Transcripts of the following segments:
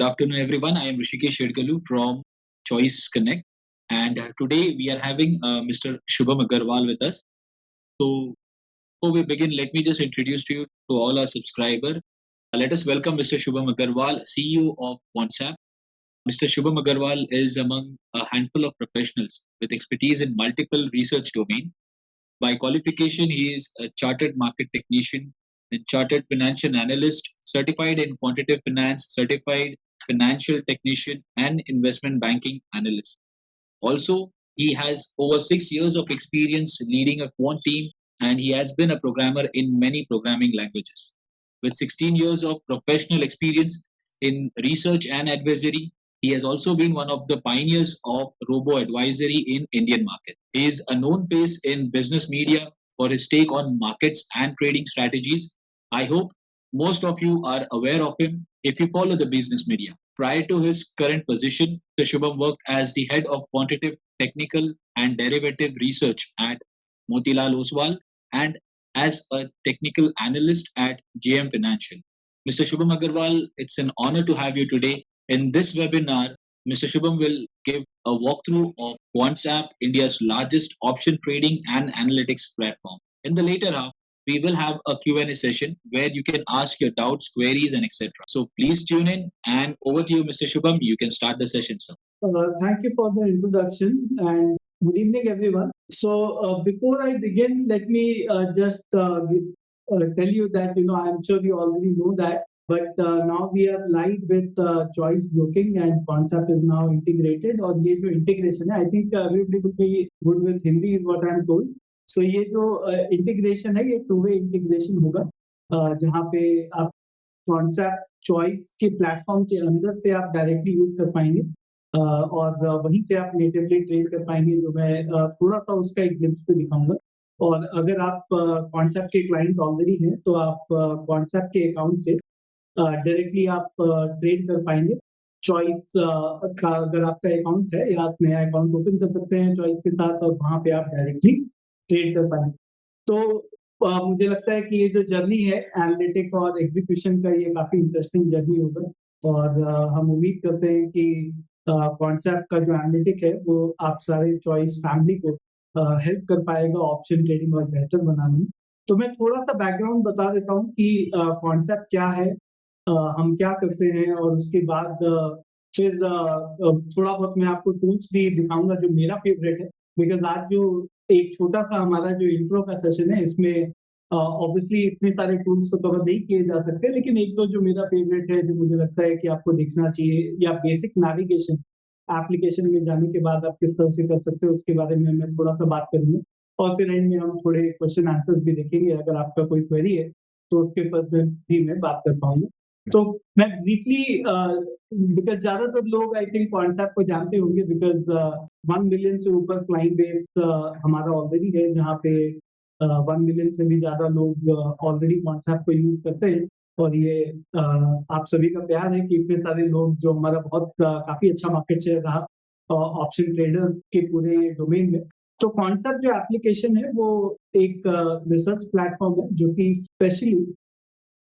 afternoon, everyone. I am Rishikesh Shedgalu from Choice Connect, and today we are having Mr. Shubham Agarwal with us. So, before we begin, let me just introduce to you to all our subscribers. Let us welcome Mr. Shubham Agarwal, CEO of WhatsApp. Mr. Shubham Agarwal is among a handful of professionals with expertise in multiple research domains. By qualification, he is a chartered market technician and chartered financial analyst, certified in quantitative finance, certified financial technician, and investment banking analyst. Also, he has over 6 years of experience leading a quant team, and he has been a programmer in many programming languages. With 16 years of professional experience in research and advisory, he has also been one of the pioneers of robo advisory in Indian market. He is a known face in business media for his take on markets and trading strategies. I hope most of you are aware of him if you follow the business media. Prior to his current position, Mr. Shubham worked as the head of quantitative, technical, and derivative research at Motilal Oswal and as a technical analyst at JM Financial. Mr. Shubham Agarwal, it's an honor to have you today. In this webinar, Mr. Shubham will give a walkthrough of WhatsApp, India's largest option trading and analytics platform. In the later half, we will have a Q&A session where you can ask your doubts, queries, and etc. So please tune in, and over to you, Mr. Shubham. You can start the session, sir. Thank you for the introduction and good evening, everyone. So before I begin, let me just tell you that I'm sure you already know that, but now we are live with choice broking and concept is now integrated. और ये जो integration है, I think everybody will be good with Hindi is what I'm told. So ये जो integration है, ये two-way integration होगा, जहाँ पे आप concept choice के platform के अंदर से आप directly use कर पाएंगे. और वहीं से आप नेटिवली ट्रेड कर पाएंगे, जो मैं थोड़ा सा उसका एक ग्लिम्स पे दिखाऊंगा. और अगर आप कॉन्सेप्ट के क्लाइंट ऑलरेडी हैं तो आप कॉन्सेप्ट के अकाउंट से डायरेक्टली आप ट्रेड कर पाएंगे. चॉइस का अगर आपका अकाउंट है या आप नया अकाउंट ओपन कर सकते हैं चॉइस के साथ और वहां पे आप डायरेक्टली ट्रेड कर पाएंगे. तो मुझे लगता है कि ये जो जर्नी है एनालिटिक और एग्जीक्यूशन का, ये काफी इंटरेस्टिंग जर्नी होगा. और हम उम्मीद करते हैं कि कॉन्सेप्ट का जो एनालिटिक है वो आप सारे चॉइस फैमिली को हेल्प कर पाएगा ऑप्शन ट्रेडिंग और बेहतर बनाने में. तो मैं थोड़ा सा बैकग्राउंड बता देता हूँ कि कॉन्सेप्ट क्या है, हम क्या करते हैं, और उसके बाद फिर थोड़ा बहुत मैं आपको टूल्स भी दिखाऊंगा जो मेरा फेवरेट है. बिकॉज आज जो एक छोटा सा हमारा जो इंट्रो का सेशन है, इसमें ऑब्वियसली इतने सारे टूल्स तो कवर नहीं किए जा सकते, लेकिन एक दो जो मेरा फेवरेट है, जो मुझे लगता है कि आपको देखना चाहिए, या बेसिक नेविगेशन एप्लीकेशन में जाने के बाद आप किस तरह से कर सकते हो, उसके बारे में मैं थोड़ा सा बात करूंगा. और फिर एंड में हम थोड़े क्वेश्चन आंसर्स भी देखेंगे. अगर आपका कोई क्वेरी है तो उसके ऊपर भी मैं बात कर पाऊंगा. तो मैं वीकली, बिकॉज ज्यादातर लोग आई थिंक कॉन्सेप्ट को जानते होंगे, बिकॉज 1 मिलियन से ऊपर क्लाइंट बेस हमारा ऑलरेडी है, जहाँ पे 1 मिलियन से भी ज्यादा लोग ऑलरेडी कॉन्सेप्ट को यूज करते हैं. और ये आप सभी का प्यार है कि इतने सारे लोग, जो हमारा बहुत काफी अच्छा मार्केट शेयर रहा ऑप्शन ट्रेडर्स के पूरे डोमेन में. तो कॉन्सेप्ट जो एप्लीकेशन है वो एक रिसर्च प्लेटफॉर्म है जो कि specially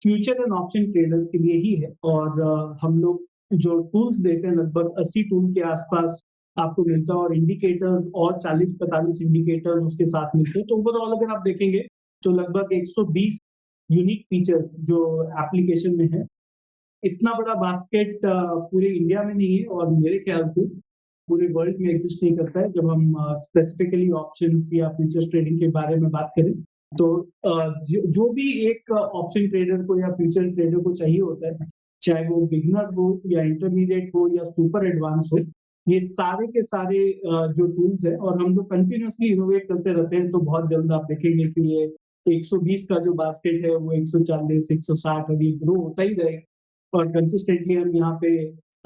future and option traders के लिए ही है. और हम लोग जो टूल्स देते हैं, लगभग 80 टूल के आसपास आपको मिलता है, और इंडिकेटर और 40-45 इंडिकेटर उसके साथ मिलते हैं. तो ओवरऑल अगर आप देखेंगे तो लगभग 120 यूनिक फीचर जो एप्लीकेशन में है. इतना बड़ा बास्केट पूरे इंडिया में नहीं है, और मेरे ख्याल से पूरे वर्ल्ड में एग्जिस्ट नहीं करता है. जब हम स्पेसिफिकली ऑप्शंस या फ्यूचर्स ट्रेडिंग के बारे में बात करें, तो जो भी एक ऑप्शन ट्रेडर को या फ्यूचर ट्रेडर को चाहिए होता है, चाहे वो बिगिनर हो या इंटरमीडिएट हो या सुपर एडवांस हो, ये सारे के सारे जो टूल्स है, और हम लोग कंटिन्यूअसली इनोवेट करते रहते हैं. तो बहुत जल्द आप देखेंगे कि ये 120 का जो बास्केट है वो 140, 160 अभी ग्रो होता ही रहेगा. और कंसिस्टेंटली हम यहाँ पे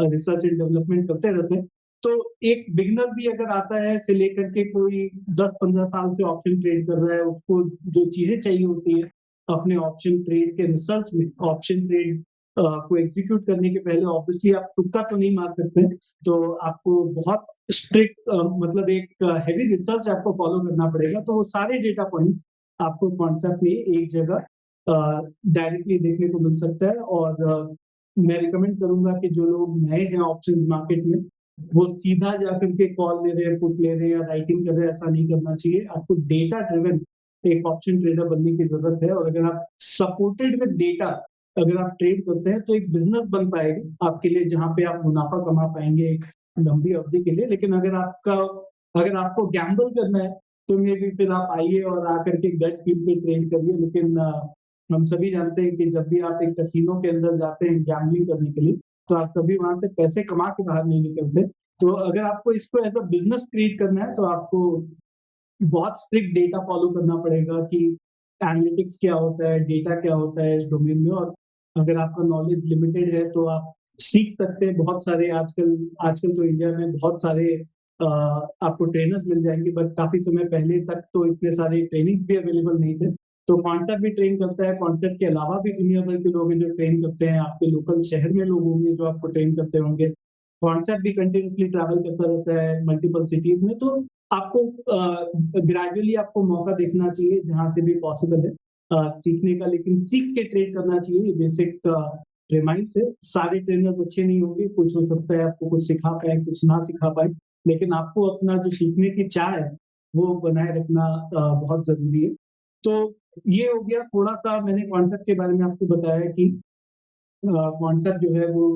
रिसर्च एंड डेवलपमेंट करते रहते हैं. तो एक बिगिनर भी अगर आता है से लेकर के कोई 10-15 साल से ऑप्शन ट्रेड कर रहा है, उसको जो चीजें चाहिए होती है अपने ऑप्शन ट्रेड के रिसर्च में, ऑप्शन ट्रेड को एग्जीक्यूट करने के पहले ऑब्वियसली आप तुक्का तो नहीं मार सकते. तो आपको बहुत स्ट्रिक्ट, मतलब एक हेवी रिसर्च आपको फॉलो करना पड़ेगा. तो वो सारे डेटा पॉइंट्स आपको कॉन्सेप्ट में एक जगह डायरेक्टली देखने को मिल सकता है. और मैं रिकमेंड करूंगा कि जो लोग नए हैं ऑप्शंस मार्केट में, वो सीधा जाकर के कॉल ले रहे हैं, पुट ले रहे हैं या राइटिंग कर रहे हैं, ऐसा नहीं करना चाहिए। आपको डेटा ड्रिवन एक ऑप्शन ट्रेडर बनने की जरूरत है, और अगर आप सपोर्टेड विद डेटा अगर आप ट्रेड करते हैं तो एक बिजनेस बन पाएगा आपके लिए, जहां पे आप मुनाफा कमा पाएंगे एक लंबी अवधि के लिए। लेकिन अगर आपको गैम्बल करना है तो मे भी फिर आप आइए और आकर के गट फील पे ट्रेड करिए। लेकिन हम सभी जानते हैं कि जब भी आप एक कैसीनो के अंदर जाते हैं गैम्बलिंग करने के लिए, तो आप कभी वहां से पैसे कमा के बाहर नहीं निकलते। तो अगर आपको इसको एज अ बिजनेस ट्रीट करना है तो आपको बहुत स्ट्रिक्ट डेटा फॉलो करना पड़ेगा कि एनालिटिक्स क्या होता है, डेटा क्या होता है इस डोमेन में। और अगर आपका नॉलेज लिमिटेड है तो आप सीख सकते हैं बहुत सारे। आजकल आजकल तो इंडिया में बहुत सारे आपको ट्रेनर्स मिल जाएंगे, बट काफी समय पहले तक तो इतने सारे ट्रेनिंग्स भी अवेलेबल नहीं थे। तो कॉन्सेप्ट भी ट्रेन करता है, कॉन्सेप्ट के अलावा भी दुनिया भर के लोग हैं जो ट्रेन करते हैं। आपके लोकल शहर में लोग होंगे जो आपको ट्रेन करते होंगे। कॉन्सेप्ट भी कंटिन्यूसली ट्रैवल करता रहता है मल्टीपल सिटीज में। तो आपको ग्रेजुअली आपको मौका देखना चाहिए जहां से भी पॉसिबल है सीखने का, लेकिन सीख के ट्रेड करना चाहिए। बेसिक प्रेमाइस है। सारे ट्रेनर्स अच्छे नहीं होंगे, कुछ हो सकता है आपको कुछ सिखा पाए, कुछ ना सिखा पाए, लेकिन आपको अपना जो सीखने की चाह है वो बनाए रखना बहुत जरूरी है। तो ये हो गया थोड़ा सा, मैंने कॉन्सेप्ट के बारे में आपको बताया कि कॉन्सेप्ट जो है वो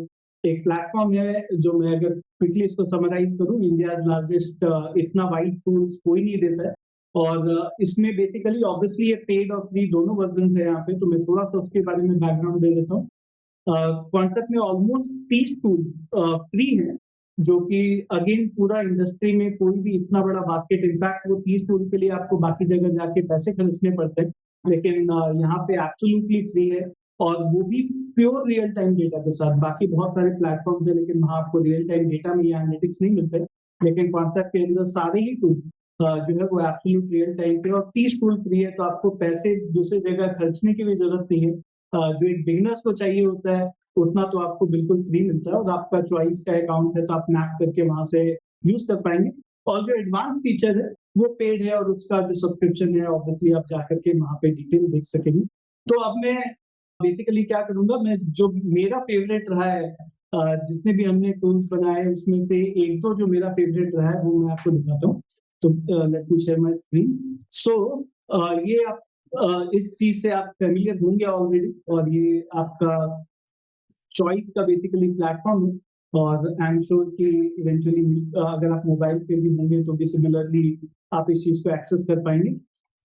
एक प्लेटफॉर्म है। जो मैं अगर क्विकली इसको समराइज करूं, इंडिया लार्जेस्ट, इतना वाइड टूल्स कोई नहीं देता है। और इसमें बेसिकली ऑब्वियसली ये पेड और फ्री दोनों वर्जन है यहाँ पे, तो मैं थोड़ा सा उसके बारे में बैकग्राउंड दे देता हूँ। कॉन्सेप्ट में ऑलमोस्ट 30 टूल फ्री है, जो कि अगेन पूरा इंडस्ट्री में कोई भी इतना बड़ा बास्केट, इनफैक्ट वो 30 टूल के लिए आपको बाकी जगह जाके पैसे खर्चने पड़ते हैं, लेकिन यहाँ पे एब्सोल्युटली फ्री है। और वो भी प्योर रियल टाइम डेटा के साथ। बाकी बहुत सारे प्लेटफॉर्म्स है लेकिन वहां आपको रियल टाइम डेटा में या एनालिटिक्स नहीं मिलते, लेकिन कॉन्सेप्ट के अंदर सारे ही टूल जो है वो एब्सोल्यूट रियल टाइम पे, और 30 टूल फ्री है, तो आपको पैसे दूसरी जगह खर्चने की भी जरूरत नहीं है। जो एक बिगनर्स को चाहिए होता है उतना तो आपको बिल्कुल फ्री मिलता है, और आपका चॉइस का अकाउंट है तो आप मैप करके वहां से यूज कर पाएंगे। और जो एडवांस फीचर है वो पेड है, और उसका जो सब्सक्रिप्शन है ऑब्वियसली आप जाकर के वहां पे डिटेल देख सकेंगे। तो अब मैं बेसिकली क्या करूंगा, मैं जो मेरा फेवरेट रहा है जितने भी हमने टूल्स बनाए उसमें से एक दो जो मेरा फेवरेट रहा है वो मैं आपको दिखाता हूँ। तो let me share my screen. So ये आप इस चीज से आप फेमिलियर होंगे ऑलरेडी, और ये आपका चॉइस का बेसिकली प्लेटफॉर्म है। और आई एम श्योर कि इवेंचुअली अगर आप मोबाइल पे भी होंगे तो भी सिमिलरली आप इस चीज को एक्सेस कर पाएंगे।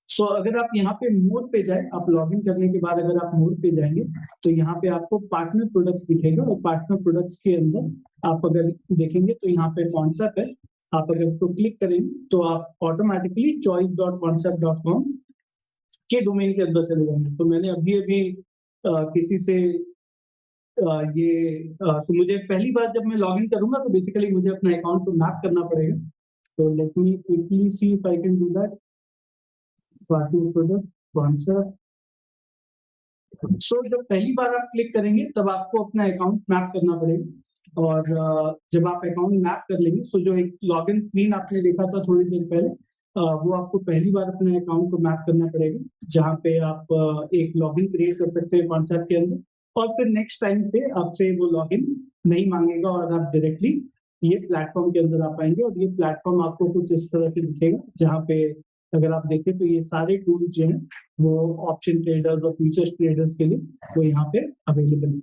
सो अगर आप यहाँ पे मोर पे जाए, आप लॉग इन करने के बाद अगर आप मोर पे जाएंगे तो यहाँ पे आपको पार्टनर प्रोडक्ट्स दिखेगा, और पार्टनर प्रोडक्ट्स के अंदर आप अगर देखेंगे तो यहाँ पे कॉन्सेप्ट है। आप अगर इसको क्लिक करेंगे तो आप ऑटोमेटिकली choice.concept.com के डोमेन के अंदर चले जाएंगे। तो मैंने अभी अभी किसी से तो मुझे पहली बार जब मैं लॉग इन करूंगा तो बेसिकली मुझे अपना अकाउंट को मैप करना पड़ेगा। तो let me quickly see if I can do that. Partner product concept. So जब पहली बार आप क्लिक करेंगे तब आपको अपना अकाउंट मैप करना पड़ेगा। और जब आप अकाउंट मैप कर लेंगे, सो जो एक लॉगिन स्क्रीन आपने देखा था थोड़ी देर पहले, वो आपको पहली बार अपने अकाउंट को मैप करना पड़ेगा, जहाँ पे आप एक लॉगिन क्रिएट कर सकते हैं कॉन्सेप्ट के अंदर। और फिर नेक्स्ट टाइम पे आपसे वो लॉगिन नहीं मांगेगा, और आप डायरेक्टली ये प्लेटफॉर्म के अंदर आ पाएंगे। और ये प्लेटफॉर्म आपको कुछ इस तरह से दिखेगा, जहाँ पे अगर आप देखें तो ये सारे टूल्स जो हैं वो ऑप्शन ट्रेडर्स और फ्यूचर्स ट्रेडर्स के लिए वो यहाँ पे अवेलेबल है।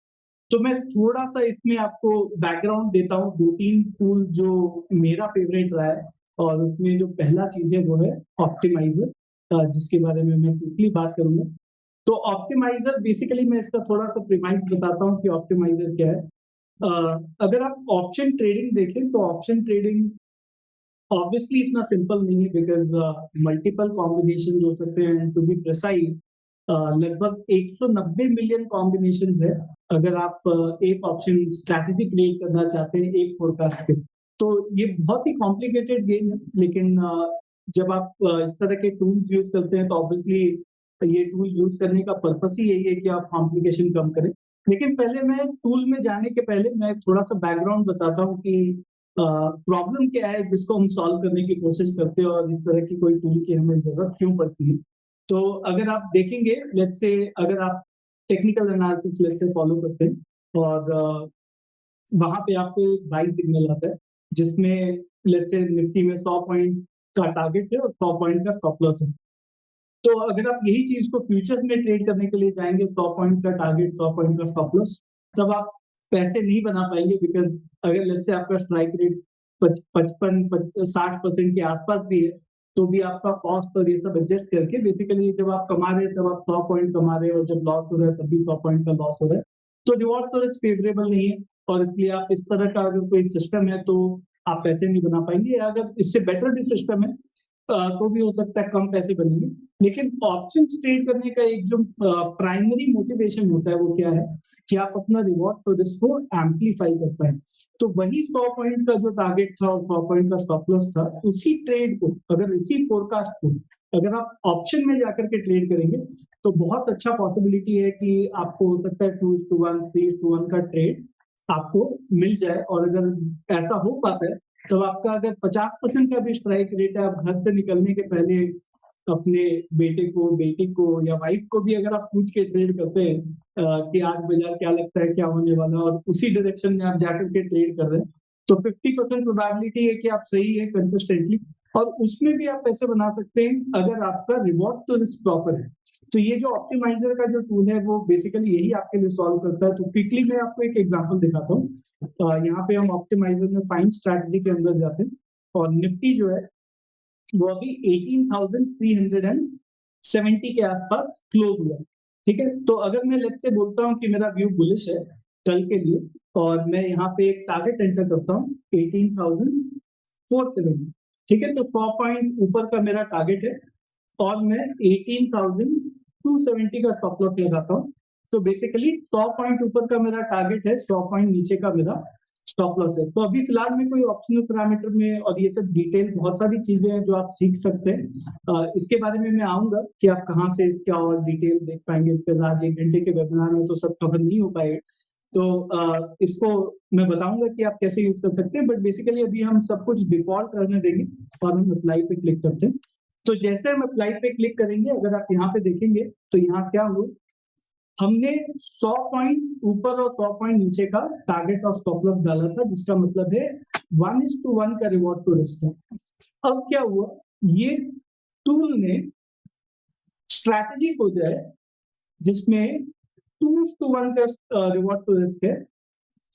तो मैं थोड़ा सा इसमें आपको बैकग्राउंड देता हूँ, दो तीन टूल जो मेरा फेवरेट रहा है। और उसमें जो पहला चीज है वो है ऑप्टिमाइजर, जिसके बारे में मैं क्विकली बात करूंगा। तो ऑप्टिमाइजर बेसिकली मैं इसका थोड़ा सा प्रीमाइज बताता हूँ कि ऑप्टिमाइजर क्या है। अगर आप ऑप्शन ट्रेडिंग देखें तो ऑप्शन ट्रेडिंग ऑब्वियसली इतना सिंपल नहीं है, बिकॉज मल्टीपल कॉम्बिनेशन हो सकते हैं। टू बी प्रिसाइज लगभग 190 मिलियन कॉम्बिनेशन है अगर आप एक ऑप्शन स्ट्रैटेजी क्रिएट करना चाहते हैं एक फोरकास्ट के। तो ये बहुत ही कॉम्प्लिकेटेड गेम है, लेकिन जब आप इस तरह के टूल्स यूज करते हैं तो ऑब्वियसली ये टूल यूज करने का पर्पस ही यही है कि आप कॉम्प्लिकेशन कम करें। लेकिन पहले मैं टूल में जाने के पहले मैं थोड़ा सा बैकग्राउंड बताता हूँ कि प्रॉब्लम क्या है जिसको हम सॉल्व करने की कोशिश करते हैं, और इस तरह की कोई टूल की हमें जरूरत क्यों पड़ती है। तो अगर आप देखेंगे, लेट्स से अगर आप technical analysis let's say follow करते हैं, और वहां पे आपको एक बाई सिग्नल आता है जिसमें लेट्स से निफ्टी में 100 पॉइंट का टारगेट है और 100 पॉइंट का स्टॉप लॉस है। तो अगर आप यही चीज को फ्यूचर में ट्रेड करने के लिए जाएंगे, 100 पॉइंट का टारगेट, 100 पॉइंट का स्टॉप लॉस, तब आप पैसे नहीं बना पाएंगे। बिकॉज अगर लेट्स से आपका स्ट्राइक रेट 55-60% के आसपास भी है, तो भी आपका कॉस्ट और ये सब एडजस्ट करके बेसिकली जब आप कमा रहे हैं तब आप 100 पॉइंट कमा रहे हैं, और जब लॉस हो रहा है तब भी 100 पॉइंट का लॉस हो रहा है। तो रिवॉर्ड तो फेवरेबल नहीं है, और इसलिए आप इस तरह का अगर कोई सिस्टम है तो आप पैसे नहीं बना पाएंगे। या अगर इससे बेटर भी सिस्टम है तो भी हो सकता है कम पैसे बनेंगे। लेकिन ऑप्शन ट्रेड करने का एक जो प्राइमरी मोटिवेशन होता है वो क्या है कि आप अपना रिवॉर्ड तो रिस्क को एम्पलीफाई कर पाए। तो वही 100 पॉइंट का जो टारगेट था और 100 पॉइंट का स्टॉप लॉस था, उसी ट्रेड को, अगर इसी फोरकास्ट को अगर आप ऑप्शन में जाकर के ट्रेड करेंगे तो बहुत अच्छा पॉसिबिलिटी है कि आपको हो सकता है 2:1 3:1 का ट्रेड आपको मिल जाए। और अगर ऐसा हो पाता है तो आपका अगर 50% का भी स्ट्राइक रेट है, आप घर से निकलने के पहले अपने बेटे को, बेटी को या वाइफ को भी अगर आप पूछ के ट्रेड करते हैं कि आज बाजार क्या लगता है क्या होने वाला, और उसी डायरेक्शन में आप जाकर के ट्रेड कर रहे हैं, तो 50% प्रोबेबिलिटी है कि आप सही है कंसिस्टेंटली, और उसमें भी आप पैसे बना सकते हैं अगर आपका रिवॉर्ड तो रिस्क प्रॉपर है। तो ये जो ऑप्टिमाइजर का जो टूल है वो बेसिकली यही आपके लिए सॉल्व करता है। तो क्विकली मैं आपको एक एग्जांपल दिखाता हूँ। यहाँ पे हम ऑप्टिमाइजर में फाइन स्ट्रैटेजी के अंदर जाते हैं, और निफ्टी जो है वो अभी 18,370 के आसपास क्लोज हुआ। ठीक है, तो अगर मैं लेट्स से बोलता हूँ कि मेरा व्यू बुलिश है कल के लिए, और मैं यहाँ पे एक टारगेट एंटर करता हूँ 18,470। ठीक है, तो 100 पॉइंट ऊपर का मेरा टारगेट है, और मैं 18,270 का स्टॉप लॉस लगाता हूँ। तो बेसिकली 100 पॉइंट ऊपर का मेरा टारगेट है, 100 पॉइंट नीचे का मेरा स्टॉप लॉस है। तो अभी फिलहाल में कोई ऑप्शनल पैरामीटर में, और ये सब डिटेल बहुत सारी चीजें हैं जो आप सीख सकते हैं, इसके बारे में मैं आऊंगा कि आप कहाँ से इसका और डिटेल देख पाएंगे, बिकॉज आज 1 घंटे के वेबिनार में तो सब कवर नहीं हो पाएगा। तो इसको मैं बताऊंगा कि आप कैसे यूज कर सकते हैं, बट बेसिकली अभी हम सब कुछ डिफॉल्ट रहने देंगे और हम अप्लाई पे क्लिक करते हैं। तो जैसे हम अप्लाई पे क्लिक करेंगे, अगर आप यहाँ पे देखेंगे तो यहाँ क्या हुआ, हमने 100 पॉइंट ऊपर और 100 पॉइंट नीचे का टारगेट और स्टॉप लॉस डाला था, जिसका मतलब है 1:1 का रिवॉर्ड टू रिस्क है। अब क्या हुआ, ये टूल ने स्ट्रैटेजी को जो है जिसमें 2:1 का रिवॉर्ड टू रिस्क है,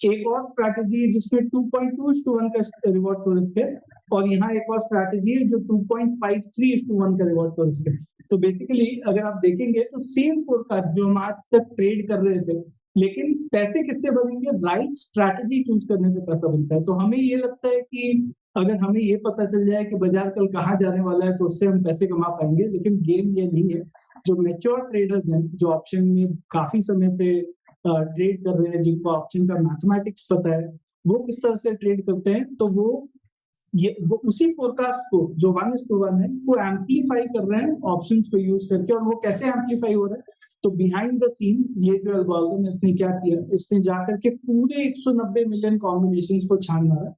एक और स्ट्रैटेजी है जिसमें 2.2:1 का रिवॉर्ड टू रिस्क है, और यहाँ एक और स्ट्रैटेजी है जो 2.53:1 का रिवॉर्ड टू रिस्क है। तो बेसिकली अगर आप देखेंगे तो सेम फोरकास्ट जो हम आज तक ट्रेड कर रहे थे, लेकिन पैसे किससे बनेंगे, राइट स्ट्रैटेजी चूज करने से पैसा बनता है। तो हमें ये लगता है कि अगर हमें ये पता चल जाए कि बाजार कल कहाँ जाने वाला है तो उससे हम पैसे कमा पाएंगे, लेकिन गेम ये नहीं है। जो मेच्योर ट्रेडर्स हैं, जो ऑप्शन में काफी समय से ट्रेड कर रहे हैं, जिनको ऑप्शन का मैथमेटिक्स पता है, वो किस तरह से ट्रेड करते हैं, तो वो उसी फोरकास्ट को जो 1:1 है वो एम्पलीफाई कर रहे हैं ऑप्शंस को यूज करके। और वो कैसे एम्पलीफाई हो रहा है, तो बिहाइंड द सीन ये जो एल्गोरिथम इसने क्या किया, इसने जाकर के पूरे 190 मिलियन कॉम्बिनेशंस को छान मारा,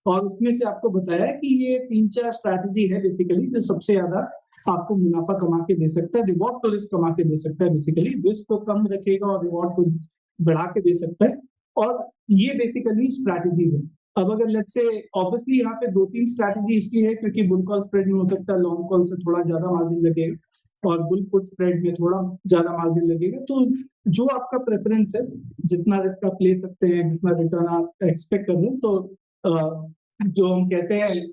और उसमें से आपको बताया कि ये 3-4 स्ट्रैटेजी है बेसिकली जो सबसे ज्यादा आपको मुनाफा कमा के दे सकता है, रिवॉर्ड तो रिस्क कमा के दे सकता है। बेसिकली रिस्क को कम रखेगा और रिवॉर्ड को बढ़ा के दे सकता है, और ये बेसिकली स्ट्रैटेजी है। अब अगर लेट्स से ऑब्वियसली यहाँ पे 2-3 स्ट्रैटेजी इसकी है, क्योंकि बुल कॉल स्प्रेड में हो सकता है लॉन्ग कॉल से थोड़ा ज्यादा मार्जिन लगेगा, और बुल पुट स्प्रेड में थोड़ा ज्यादा मार्जिन लगेगा। तो जो आपका प्रेफरेंस है, जितना रिस्क आप ले सकते हैं, जितना रिटर्न आप एक्सपेक्ट कर रहे हैं, तो जो हम कहते हैं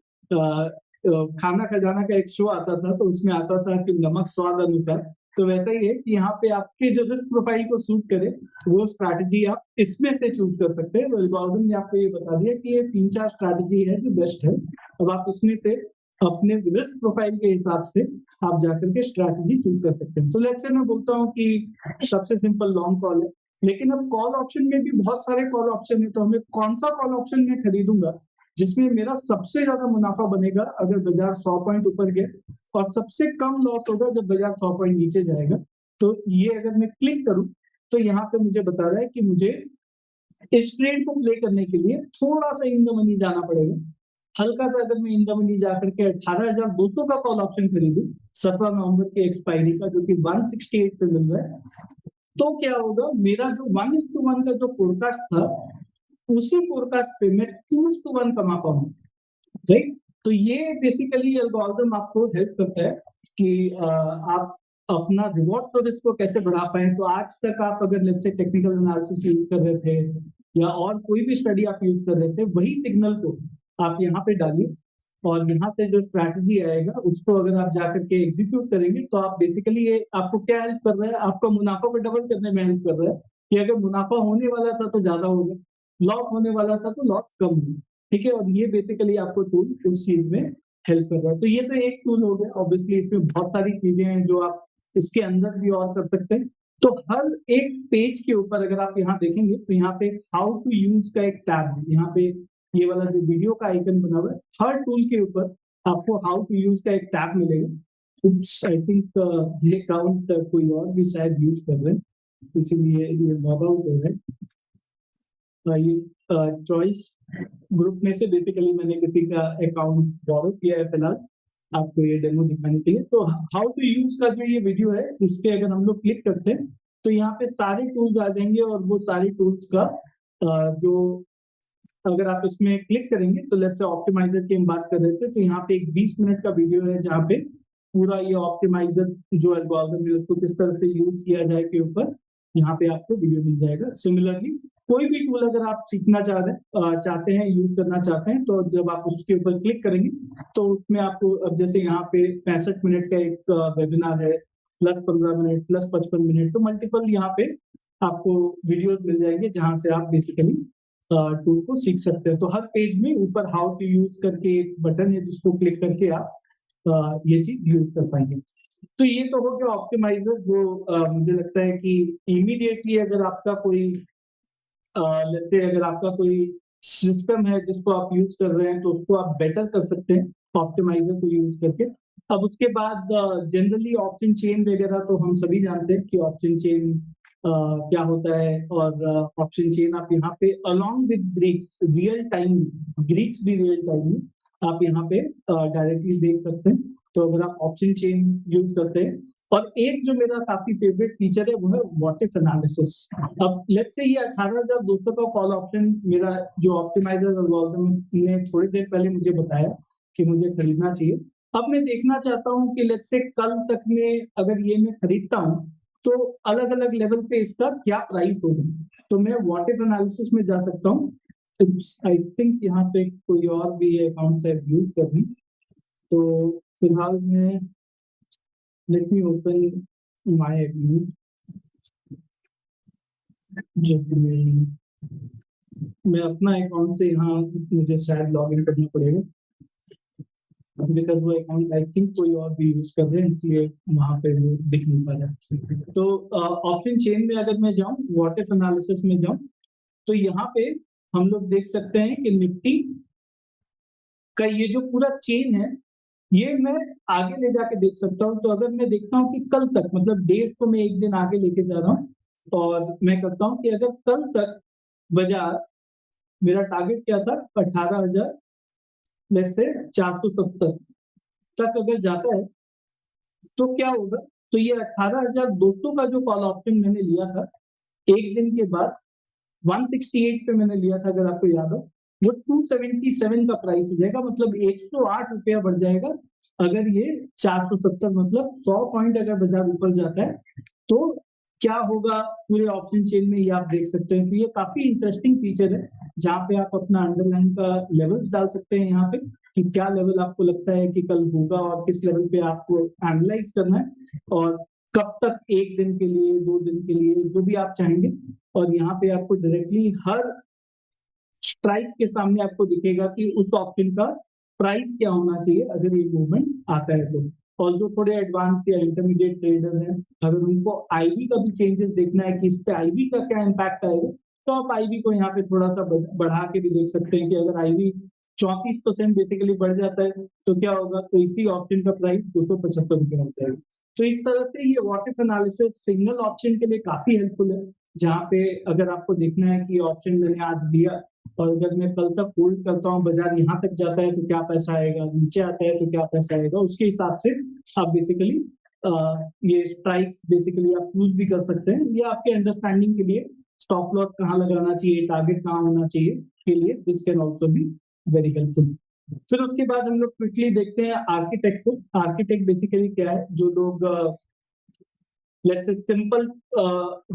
खाना खजाना का एक शो आता था, तो उसमें आता था कि नमक स्वाद अनुसार। तो वैसा ही है कि यहाँ पे आपके जो रिस्क प्रोफाइल को सूट करे वो स्ट्रैटेजी आप इसमें से चूज कर सकते हैं। एल्गोरिथम ने आपको ये बता दिया कि ये 3-4 स्ट्रैटेजी है जो बेस्ट है। अब आप इसमें से अपने रिस्क प्रोफाइल के हिसाब से आप जाकर के स्ट्रैटेजी चूज कर सकते हैं। तो लेट्स से मैं बोलता हूँ कि सबसे सिंपल लॉन्ग कॉल है, लेकिन अब कॉल ऑप्शन में भी बहुत सारे कॉल ऑप्शन है, तो हमें कौन सा कॉल ऑप्शन में खरीदूंगा जिसमें मेरा सबसे ज्यादा मुनाफा बनेगा अगर बाजार 100 पॉइंट ऊपर गए, और सबसे कम लॉस होगा जब बाजार 100 पॉइंट नीचे जाएगा। तो ये अगर मैं क्लिक करूं तो यहाँ पे मुझे बता रहा है कि मुझे इस ट्रेड को प्ले करने के लिए थोड़ा सा इन द मनी जाना पड़ेगा। हल्का सा अगर मैं इन द मनी जाकर के 18,200 का कॉल ऑप्शन खरीदूं 17 नवंबर की एक्सपायरी का, जो कि 168 पे मिल रहा है, तो क्या होगा, मेरा जो 1:1 का जो फोरकास्ट था, उसी फोरकास्ट पे मैं 2:1 कमा पाऊंगा, राइट? तो ये बेसिकली एल्गोरिथम आपको हेल्प करता है कि आप अपना रिवॉर्ड टू रिस्क को कैसे बढ़ा पाए। तो आज तक आप अगर let's say technical analysis use कर रहे थे या और कोई भी स्टडी आप यूज कर रहे थे, वही सिग्नल को आप यहाँ पे डालिए और यहाँ से जो स्ट्रैटेजी आएगा उसको अगर आप जाकर के एग्जीक्यूट करेंगे तो आप बेसिकली ये आपको क्या हेल्प कर रहा है, आपका मुनाफा को डबल करने में हेल्प कर रहा है कि अगर मुनाफा होने वाला था तो ज्यादा हो गया, लॉस होने वाला था तो लॉस कम हो गया, ठीक है। और ये बेसिकली आपको टूल उस चीज में हेल्प कर रहा है। तो ये तो एक टूल हो गया, ऑब्वियसली इसमें बहुत सारी चीजें हैं जो आप इसके अंदर भी और कर सकते हैं। तो हर एक पेज के ऊपर अगर आप यहाँ देखेंगे तो यहाँ पे हाउ टू यूज का एक टैब है, यहाँ पे ये वाला जो वीडियो का आइकन बना हुआ है, हर टूल के ऊपर आपको हाउ टू यूज का एक टैब मिलेगा। आई थिंक ये अकाउंट कोई और भी शायद यूज कर रहे हैं, इसीलिए ये लॉग आउट हो रहा है। ये चॉइस ग्रुप में से बेसिकली मैंने किसी का अकाउंट बोरो किया है फिलहाल आपको ये डेमो दिखाने के लिए। तो हाउ टू यूज का जो ये वीडियो है, इस पे अगर हम लोग क्लिक करते हैं तो यहाँ पे सारे टूल्स आ जाएंगे और वो सारे टूल्स का जो अगर आप इसमें क्लिक करेंगे तो लेट्स से ऑप्टिमाइजर की हम बात कर रहे थे, तो यहाँ पे एक 20 मिनट का वीडियो है जहाँ पे पूरा ये ऑप्टिमाइजर जो एल्गोरिथम है उसको किस तरह से यूज किया जाए के ऊपर यहाँ पे आपको वीडियो मिल जाएगा। सिमिलरली कोई भी टूल अगर आप सीखना चाहते हैं यूज करना चाहते हैं, तो जब आप उसके ऊपर क्लिक करेंगे तो उसमें आपको अब जैसे यहाँ पे 65 मिनट का एक वेबिनार है, प्लस 15 मिनट, प्लस 55 मिनट, तो मल्टीपल यहाँ पे आपको वीडियोस मिल जाएंगे जहां से आप बेसिकली टूल को सीख सकते हैं। तो हर पेज में ऊपर हाउ टू यूज करके एक बटन है जिसको क्लिक करके आप ये चीज यूज कर पाएंगे। तो ये तो हो गया ऑप्टिमाइजर, जो मुझे लगता है कि इमीडिएटली अगर आपका कोई लेट्स से अगर आपका कोई सिस्टम है जिसको आप यूज कर रहे हैं तो उसको आप बेटर कर सकते हैं ऑप्टिमाइजर को यूज करके। अब उसके बाद जनरली ऑप्शन चेन वगैरह तो हम सभी जानते हैं कि ऑप्शन चेन क्या होता है, और ऑप्शन चेन आप यहाँ पे along with Greeks real time, Greeks भी रियल टाइम में आप यहाँ पे डायरेक्टली देख सकते हैं। तो अगर आप ऑप्शन चेन यूज करते हैं, और एक जो मेरा काफी फेवरेट फीचर है वो है व्हाट इफ एनालिसिस। अब लेट्स से ये 18,200 का कॉल ऑप्शन मेरा जो ऑप्टिमाइजर एल्गोरिथम ने थोड़ी देर पहले मुझे बताया कि मुझे खरीदना चाहिए, अब मैं देखना चाहता हूँ कि लेट्स से कल तक में अगर ये मैं खरीदता हूँ तो अलग अलग लेवल पे इसका क्या प्राइस होगा। तो मैं व्हाट इफ एनालिसिस में जा सकता हूँ। आई थिंक यहाँ पे कोई और भी अकाउंट शायद यूज कर रही, तो फिलहाल मैं let me open my account. जब मैं अपना अकाउंट से यहाँ मुझे शायद लॉग इन करना पड़ेगा बिकॉज वो अकाउंट आई थिंक कोई और भी यूज कर रहे हैं, इसलिए वहां पे वो दिख नहीं पा रहा है। तो ऑप्शन चेन में अगर मैं जाऊं, व्हाट इफ एनालिसिस में जाऊं, तो यहाँ पे हम लोग देख सकते हैं कि निफ्टी का ये जो पूरा चेन है ये मैं आगे ले जाके देख सकता हूँ। तो अगर मैं देखता हूँ कि कल तक, मतलब डेट को मैं एक दिन आगे लेके जा रहा हूँ, और मैं करता हूँ कि अगर कल तक बाजार, मेरा टारगेट क्या था 18,000 लेट्स से 470 तक अगर जाता है तो क्या होगा। तो ये 18,200 का जो कॉल ऑप्शन मैंने लिया था एक दिन के बाद 168 पे मैंने लिया था, अगर आपको याद हो, वो 277 का प्राइस हो जाएगा, मतलब 108 रुपया बढ़ जाएगा अगर ये 470, मतलब 100 पॉइंट अगर बाजार ऊपर जाता है तो क्या होगा पूरे ऑप्शन चेन में, ये आप देख सकते हैं। तो ये काफी इंटरेस्टिंग फीचर है जहाँ पे आप अपना अंडरलाइन का लेवल्स डाल सकते हैं यहाँ पे कि क्या लेवल आपको लगता है कि कल होगा और किस लेवल पे आपको एनालाइज करना है, और कब तक, एक दिन के लिए, 2 दिन के लिए, जो भी आप चाहेंगे। और यहाँ पे आपको डायरेक्टली हर स्ट्राइक के सामने आपको दिखेगा कि उस ऑप्शन का प्राइस क्या होना चाहिए अगर ये मूवमेंट आता है तो। और जो थोड़े एडवांस या इंटरमीडिएट ट्रेडर्स हैं, अगर उनको आईवी का भी चेंजेस देखना है कि इस पे आईवी का क्या इम्पैक्ट आएगा, तो आप आईवी को यहाँ पे थोड़ा सा बढ़ा के भी देख सकते हैं कि अगर आईवी 34% बेसिकली बढ़ जाता है तो क्या होगा, तो इसी ऑप्शन का प्राइस 275 रुपये हो जाएगा। तो इस तरह से ये what if analysis signal option के लिए काफी हेल्पफुल है, जहाँ पे अगर आपको देखना है कि ऑप्शन मैंने आज लिया और अगर मैं कल तक होल्ड करता हूँ, बाजार यहाँ तक जाता है तो क्या पैसा आएगा, नीचे आता है तो क्या पैसा आएगा, उसके हिसाब से आप बेसिकली ये स्ट्राइक्स बेसिकली आप चूज भी कर सकते हैं, या आपके अंडरस्टैंडिंग के लिए स्टॉप लॉस कहाँ लगाना चाहिए, टारगेट कहाँ होना चाहिए के लिए this can also be very helpful. फिर उसके बाद हम लोग क्विकली देखते हैं आर्किटेक्ट को। आर्किटेक्ट बेसिकली क्या है, जो लोग लेट्स से सिंपल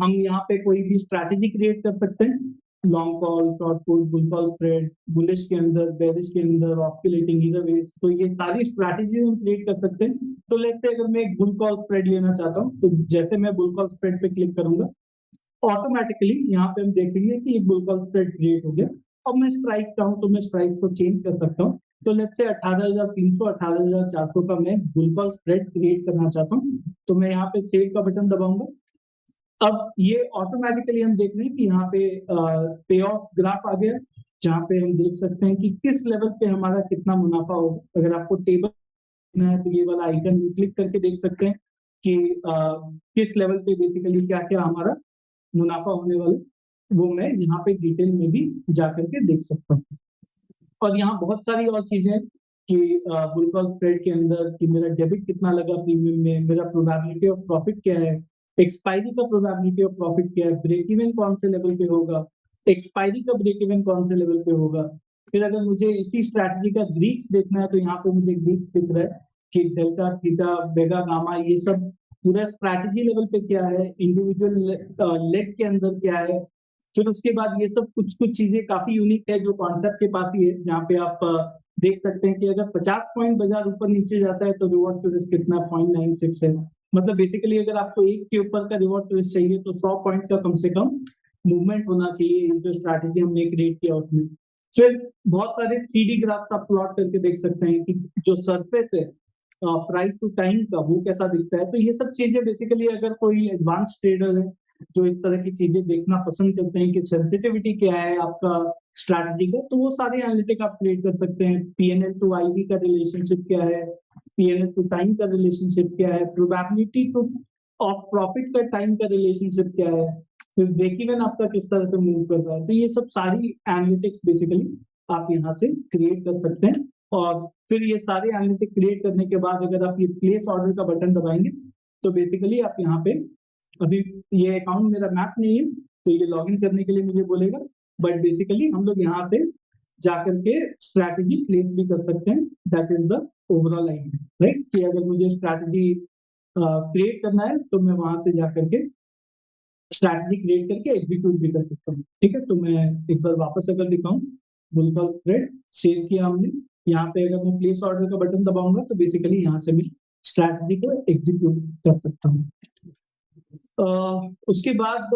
हम यहाँ पे कोई भी स्ट्रैटेजी क्रिएट कर सकते हैं, long call, short put, bull call spread, bullish के अंदर, बेरिश के अंदर, ऑस्किलेटिंग ईदर वे, तो ये सारी स्ट्रैटेजी हम क्रिएट कर सकते हैं। तो लेट्स से अगर मैं एक बुल कॉल स्प्रेड लेना चाहता हूँ, तो जैसे मैं बुल कॉल स्प्रेड पे क्लिक करूंगा, ऑटोमेटिकली यहाँ पे हम देखेंगे कि एक बुल कॉल स्प्रेड क्रिएट हो गया। अब मैं स्ट्राइक चाहूँ तो मैं स्ट्राइक को चेंज कर सकता हूँ। तो लेट्स से 18,300 18,400 का मैं बुल कॉल स्प्रेड क्रिएट करना चाहता हूँ, तो मैं यहाँ पे सेव का बटन दबाऊंगा। अब ये ऑटोमेटिकली हम देख रहे हैं कि यहाँ पे पे ऑफ ग्राफ आ गया, जहाँ पे हम देख सकते हैं कि किस लेवल पे हमारा कितना मुनाफा होगा। अगर आपको टेबल देखना है तो ये वाला आइकन क्लिक करके देख सकते हैं कि किस लेवल पे बेसिकली क्या क्या हमारा मुनाफा होने वाला है, वो मैं यहाँ पे डिटेल में भी जा करके देख सकता हूँ। और यहाँ बहुत सारी और चीजें हैं कि बुल कॉल स्प्रेड के अंदर कि मेरा डेबिट कितना लगा प्रीमियम में, मेरा प्रोबेबिलिटी ऑफ प्रॉफिट क्या है, एक्सपायरी का प्रोबेबिलिटी ऑफ प्रॉफिट क्या है, ब्रेक इवन कौन से लेवल पे होगा, एक्सपायरी का ब्रेक इवन कौन से लेवल पे होगा। फिर अगर मुझे इसी स्ट्रैटेजी का ग्रीक्स देखना है, तो यहाँ पे मुझे ग्रीक्स दिख रहा है कि डेल्टा, थीटा, बेगा, गामा, ये सब पूरा स्ट्रैटेजी लेवल पे क्या है, इंडिविजुअल लेग के अंदर क्या है। फिर उसके बाद ये सब कुछ कुछ चीजें काफी यूनिक है जो कॉन्सेप्ट के पास ही है, जहाँ पे आप देख सकते हैं कि अगर 50 पॉइंट बाजार ऊपर नीचे जाता है तो रिवॉर्ड टू रिस्क कितना 0.96 है। मतलब बेसिकली अगर आपको एक के ऊपर का रिवॉर्ड टू रिस्क चाहिए तो 100 पॉइंट का कम से कम मूवमेंट होना चाहिए जो स्ट्रैटेजी हमने क्रिएट किया उसमें। फिर बहुत सारे 3D ग्राफ्स आप प्लॉट करके देख सकते हैं कि जो सरफेस है प्राइस टू टाइम का वो कैसा दिखता है। तो ये सब चीजें बेसिकली अगर कोई एडवांस ट्रेडर है जो इस तरह की चीजें देखना पसंद करते हैं कि सेंसिटिविटी क्या है आपका स्ट्रैटेजी का, तो वो सारे एनालिटिक आप क्रिएट कर सकते हैं। पीएनएल टू आईवी का रिलेशनशिप क्या है, पीएनएल टू टाइम का रिलेशनशिप क्या है, प्रोबेबिलिटी टू ऑफ प्रॉफिट का टाइम का रिलेशनशिप क्या है, फिर ब्रेक इवन आपका किस तरह से मूव कर रहा है। तो ये सब सारी एनालिटिक्स बेसिकली आप यहाँ से क्रिएट कर सकते हैं। और फिर ये सारे एनालिटिक क्रिएट करने के बाद अगर आप ये प्लेस ऑर्डर का बटन दबाएंगे तो बेसिकली आप यहाँ पे, अभी ये अकाउंट मेरा मैप नहीं है तो ये लॉगिन करने के लिए मुझे बोलेगा, बट बेसिकली हम लोग यहाँ से जाकर के स्ट्रैटेजी प्लेस भी कर सकते हैं। That is the overall idea, right, कि अगर मुझे स्ट्रैटेजी क्रिएट करना है तो मैं वहां से जाकर के स्ट्रैटेजी क्रिएट करके एग्जीक्यूट भी कर सकता हूँ। ठीक है, तो मैं एक बार वापस अगर दिखाऊं, बुल कॉल स्प्रेड सेव किया हमने, यहाँ पे अगर मैं प्लेस ऑर्डर का बटन दबाऊंगा तो बेसिकली यहाँ से मैं स्ट्रैटेजी को एग्जीक्यूट कर सकता हूँ। उसके बाद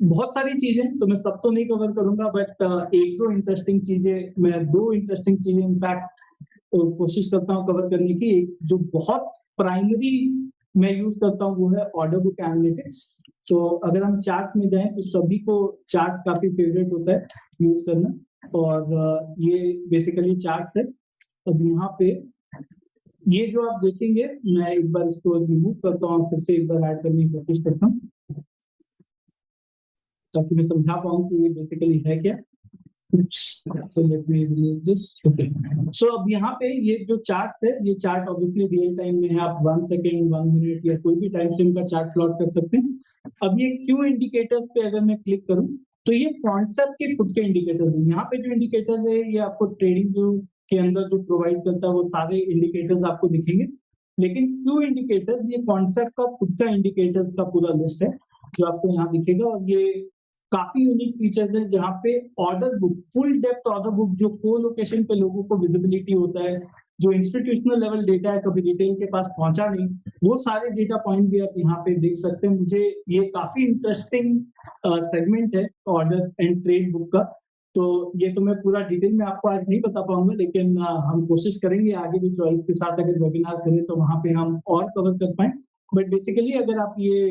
बहुत सारी चीजें तो मैं सब तो नहीं कवर करूंगा, बट एक दो इंटरेस्टिंग चीजें, मैं दो इंटरेस्टिंग चीजें इनफैक्ट कोशिश करता हूँ कवर करने की। जो बहुत प्राइमरी मैं यूज करता हूँ वो है ऑर्डर बुक एनालिटिक्स। तो अगर हम चार्ट में जाएं तो सभी को चार्ट काफी फेवरेट होता है यूज करना, और ये बेसिकली चार्ट है। अब यहाँ पे ये जो आप देखेंगे, मैं एक बार इसको रिमूव करता हूँ, फिर से एक बार ऐड करने की कोशिश करता हूँ ताकि मैं समझा पाऊँ कि ये बेसिकली है क्या। So let me remove this. Okay. So अब यहाँ पे ये जो चार्ट है, ये चार्ट ऑब्वियसली रियल टाइम में है, आप 1 सेकेंड, 1 मिनट या कोई भी टाइम फ्रेम का चार्ट प्लॉट कर सकते हैं। अब ये क्यू इंडिकेटर्स पे अगर मैं क्लिक करूं तो ये कॉन्सेप्ट के खुद के इंडिकेटर्स हैं। यहाँ पे जो इंडिकेटर्स है ये आपको ट्रेडिंग व्यू के अंदर जो प्रोवाइड करता है वो सारे इंडिकेटर्स आपको दिखेंगे, लेकिन क्यू इंडिकेटर्स ये कॉन्सेप्ट का खुद का इंडिकेटर्स का पूरा लिस्ट है जो आपको यहाँ दिखेगा। और ये काफी यूनिक फीचर्स है जहाँ पे order book, full depth order book, जो को लोकेशन पे लोगों को विजिबिलिटी होता है, जो इंस्टीट्यूशनल लेवल डेटा है कभी रिटेल के पास पहुंचा नहीं, वो सारे डेटा पॉइंट भी आप यहाँ पे देख सकते हैं। मुझे ये काफी इंटरेस्टिंग सेगमेंट है ऑर्डर एंड ट्रेड बुक का। तो ये तो मैं पूरा डिटेल में आपको आज नहीं बता पाऊंगा, लेकिन हम कोशिश करेंगे आगे भी चॉइस के साथ अगर वेबिनार करें तो वहां पे हम और कवर कर पाए। बट बेसिकली अगर आप ये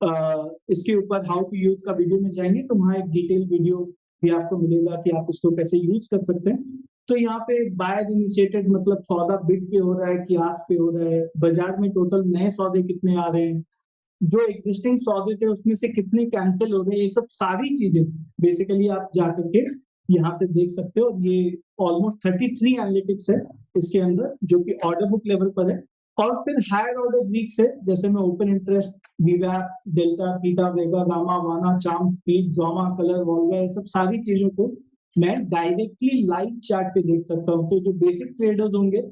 इसके ऊपर हाउ टू यूज का वीडियो में जाएंगे तो वहाँ एक डिटेल वीडियो भी आपको मिलेगा कि आप इसको कैसे यूज कर सकते हैं। तो यहाँ पे बायर इनिशिएटेड मतलब सौदा बिड पे हो रहा है कि आस्क पे हो रहा है, बाजार में टोटल नए सौदे कितने आ रहे हैं, जो एग्जिस्टिंग सौदे थे उसमें से कितने कैंसिल हो रहे हैं, ये सब सारी चीजें बेसिकली आप जा करके यहाँ से देख सकते हो। ये ऑलमोस्ट 33 एनालिटिक्स है इसके अंदर जो कि ऑर्डर बुक लेवल पर है। और फिर हायर ऑर्डर ग्रीक्स है, जैसे मैं ओपन इंटरेस्ट, वीवैप, डेल्टा, थीटा, वेगा, गामा, वाना, चार्म, स्पीड, जोमा, कलर, वॉल्गा, ये सब सारी चीजों को मैं डायरेक्टली लाइव चार्ट पे देख सकता हूँ। तो जो बेसिक ट्रेडर्स होंगे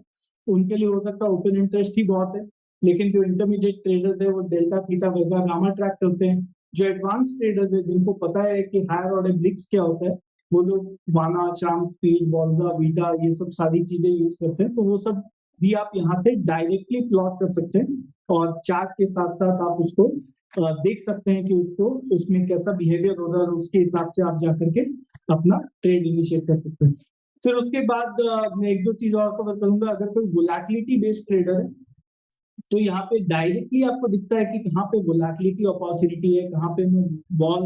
उनके लिए हो सकता है ओपन इंटरेस्ट ही बहुत है, लेकिन जो इंटरमीडिएट ट्रेडर्स है वो डेल्टा, थीटा, वेगा, गामा ट्रैक करते हैं। जो एडवांस ट्रेडर्स है जिनको पता है कि हायर ऑर्डर ग्रीक्स क्या होता है, वो लोग वाना, चार्म, स्पीड, वॉल्गा, वीटा, ये सब सारी चीजें यूज करते हैं। तो वो सब भी आप यहाँ से डायरेक्टली प्लॉट कर सकते हैं और चार्ट के साथ साथ आप उसको देख सकते हैं कि उसको उसमें कैसा बिहेवियर हो रहा है और उसके हिसाब से आप जाकर के अपना ट्रेड इनिशिएट कर सकते हैं। फिर उसके बाद मैं एक दो चीज और कवर करूंगा। अगर कोई वोलेटिलिटी बेस्ड ट्रेडर है तो यहाँ पे डायरेक्टली आपको दिखता है कि कहाँ पे वोलेटिलिटी अपॉर्चुनिटी है, कहाँ पे मैं बॉल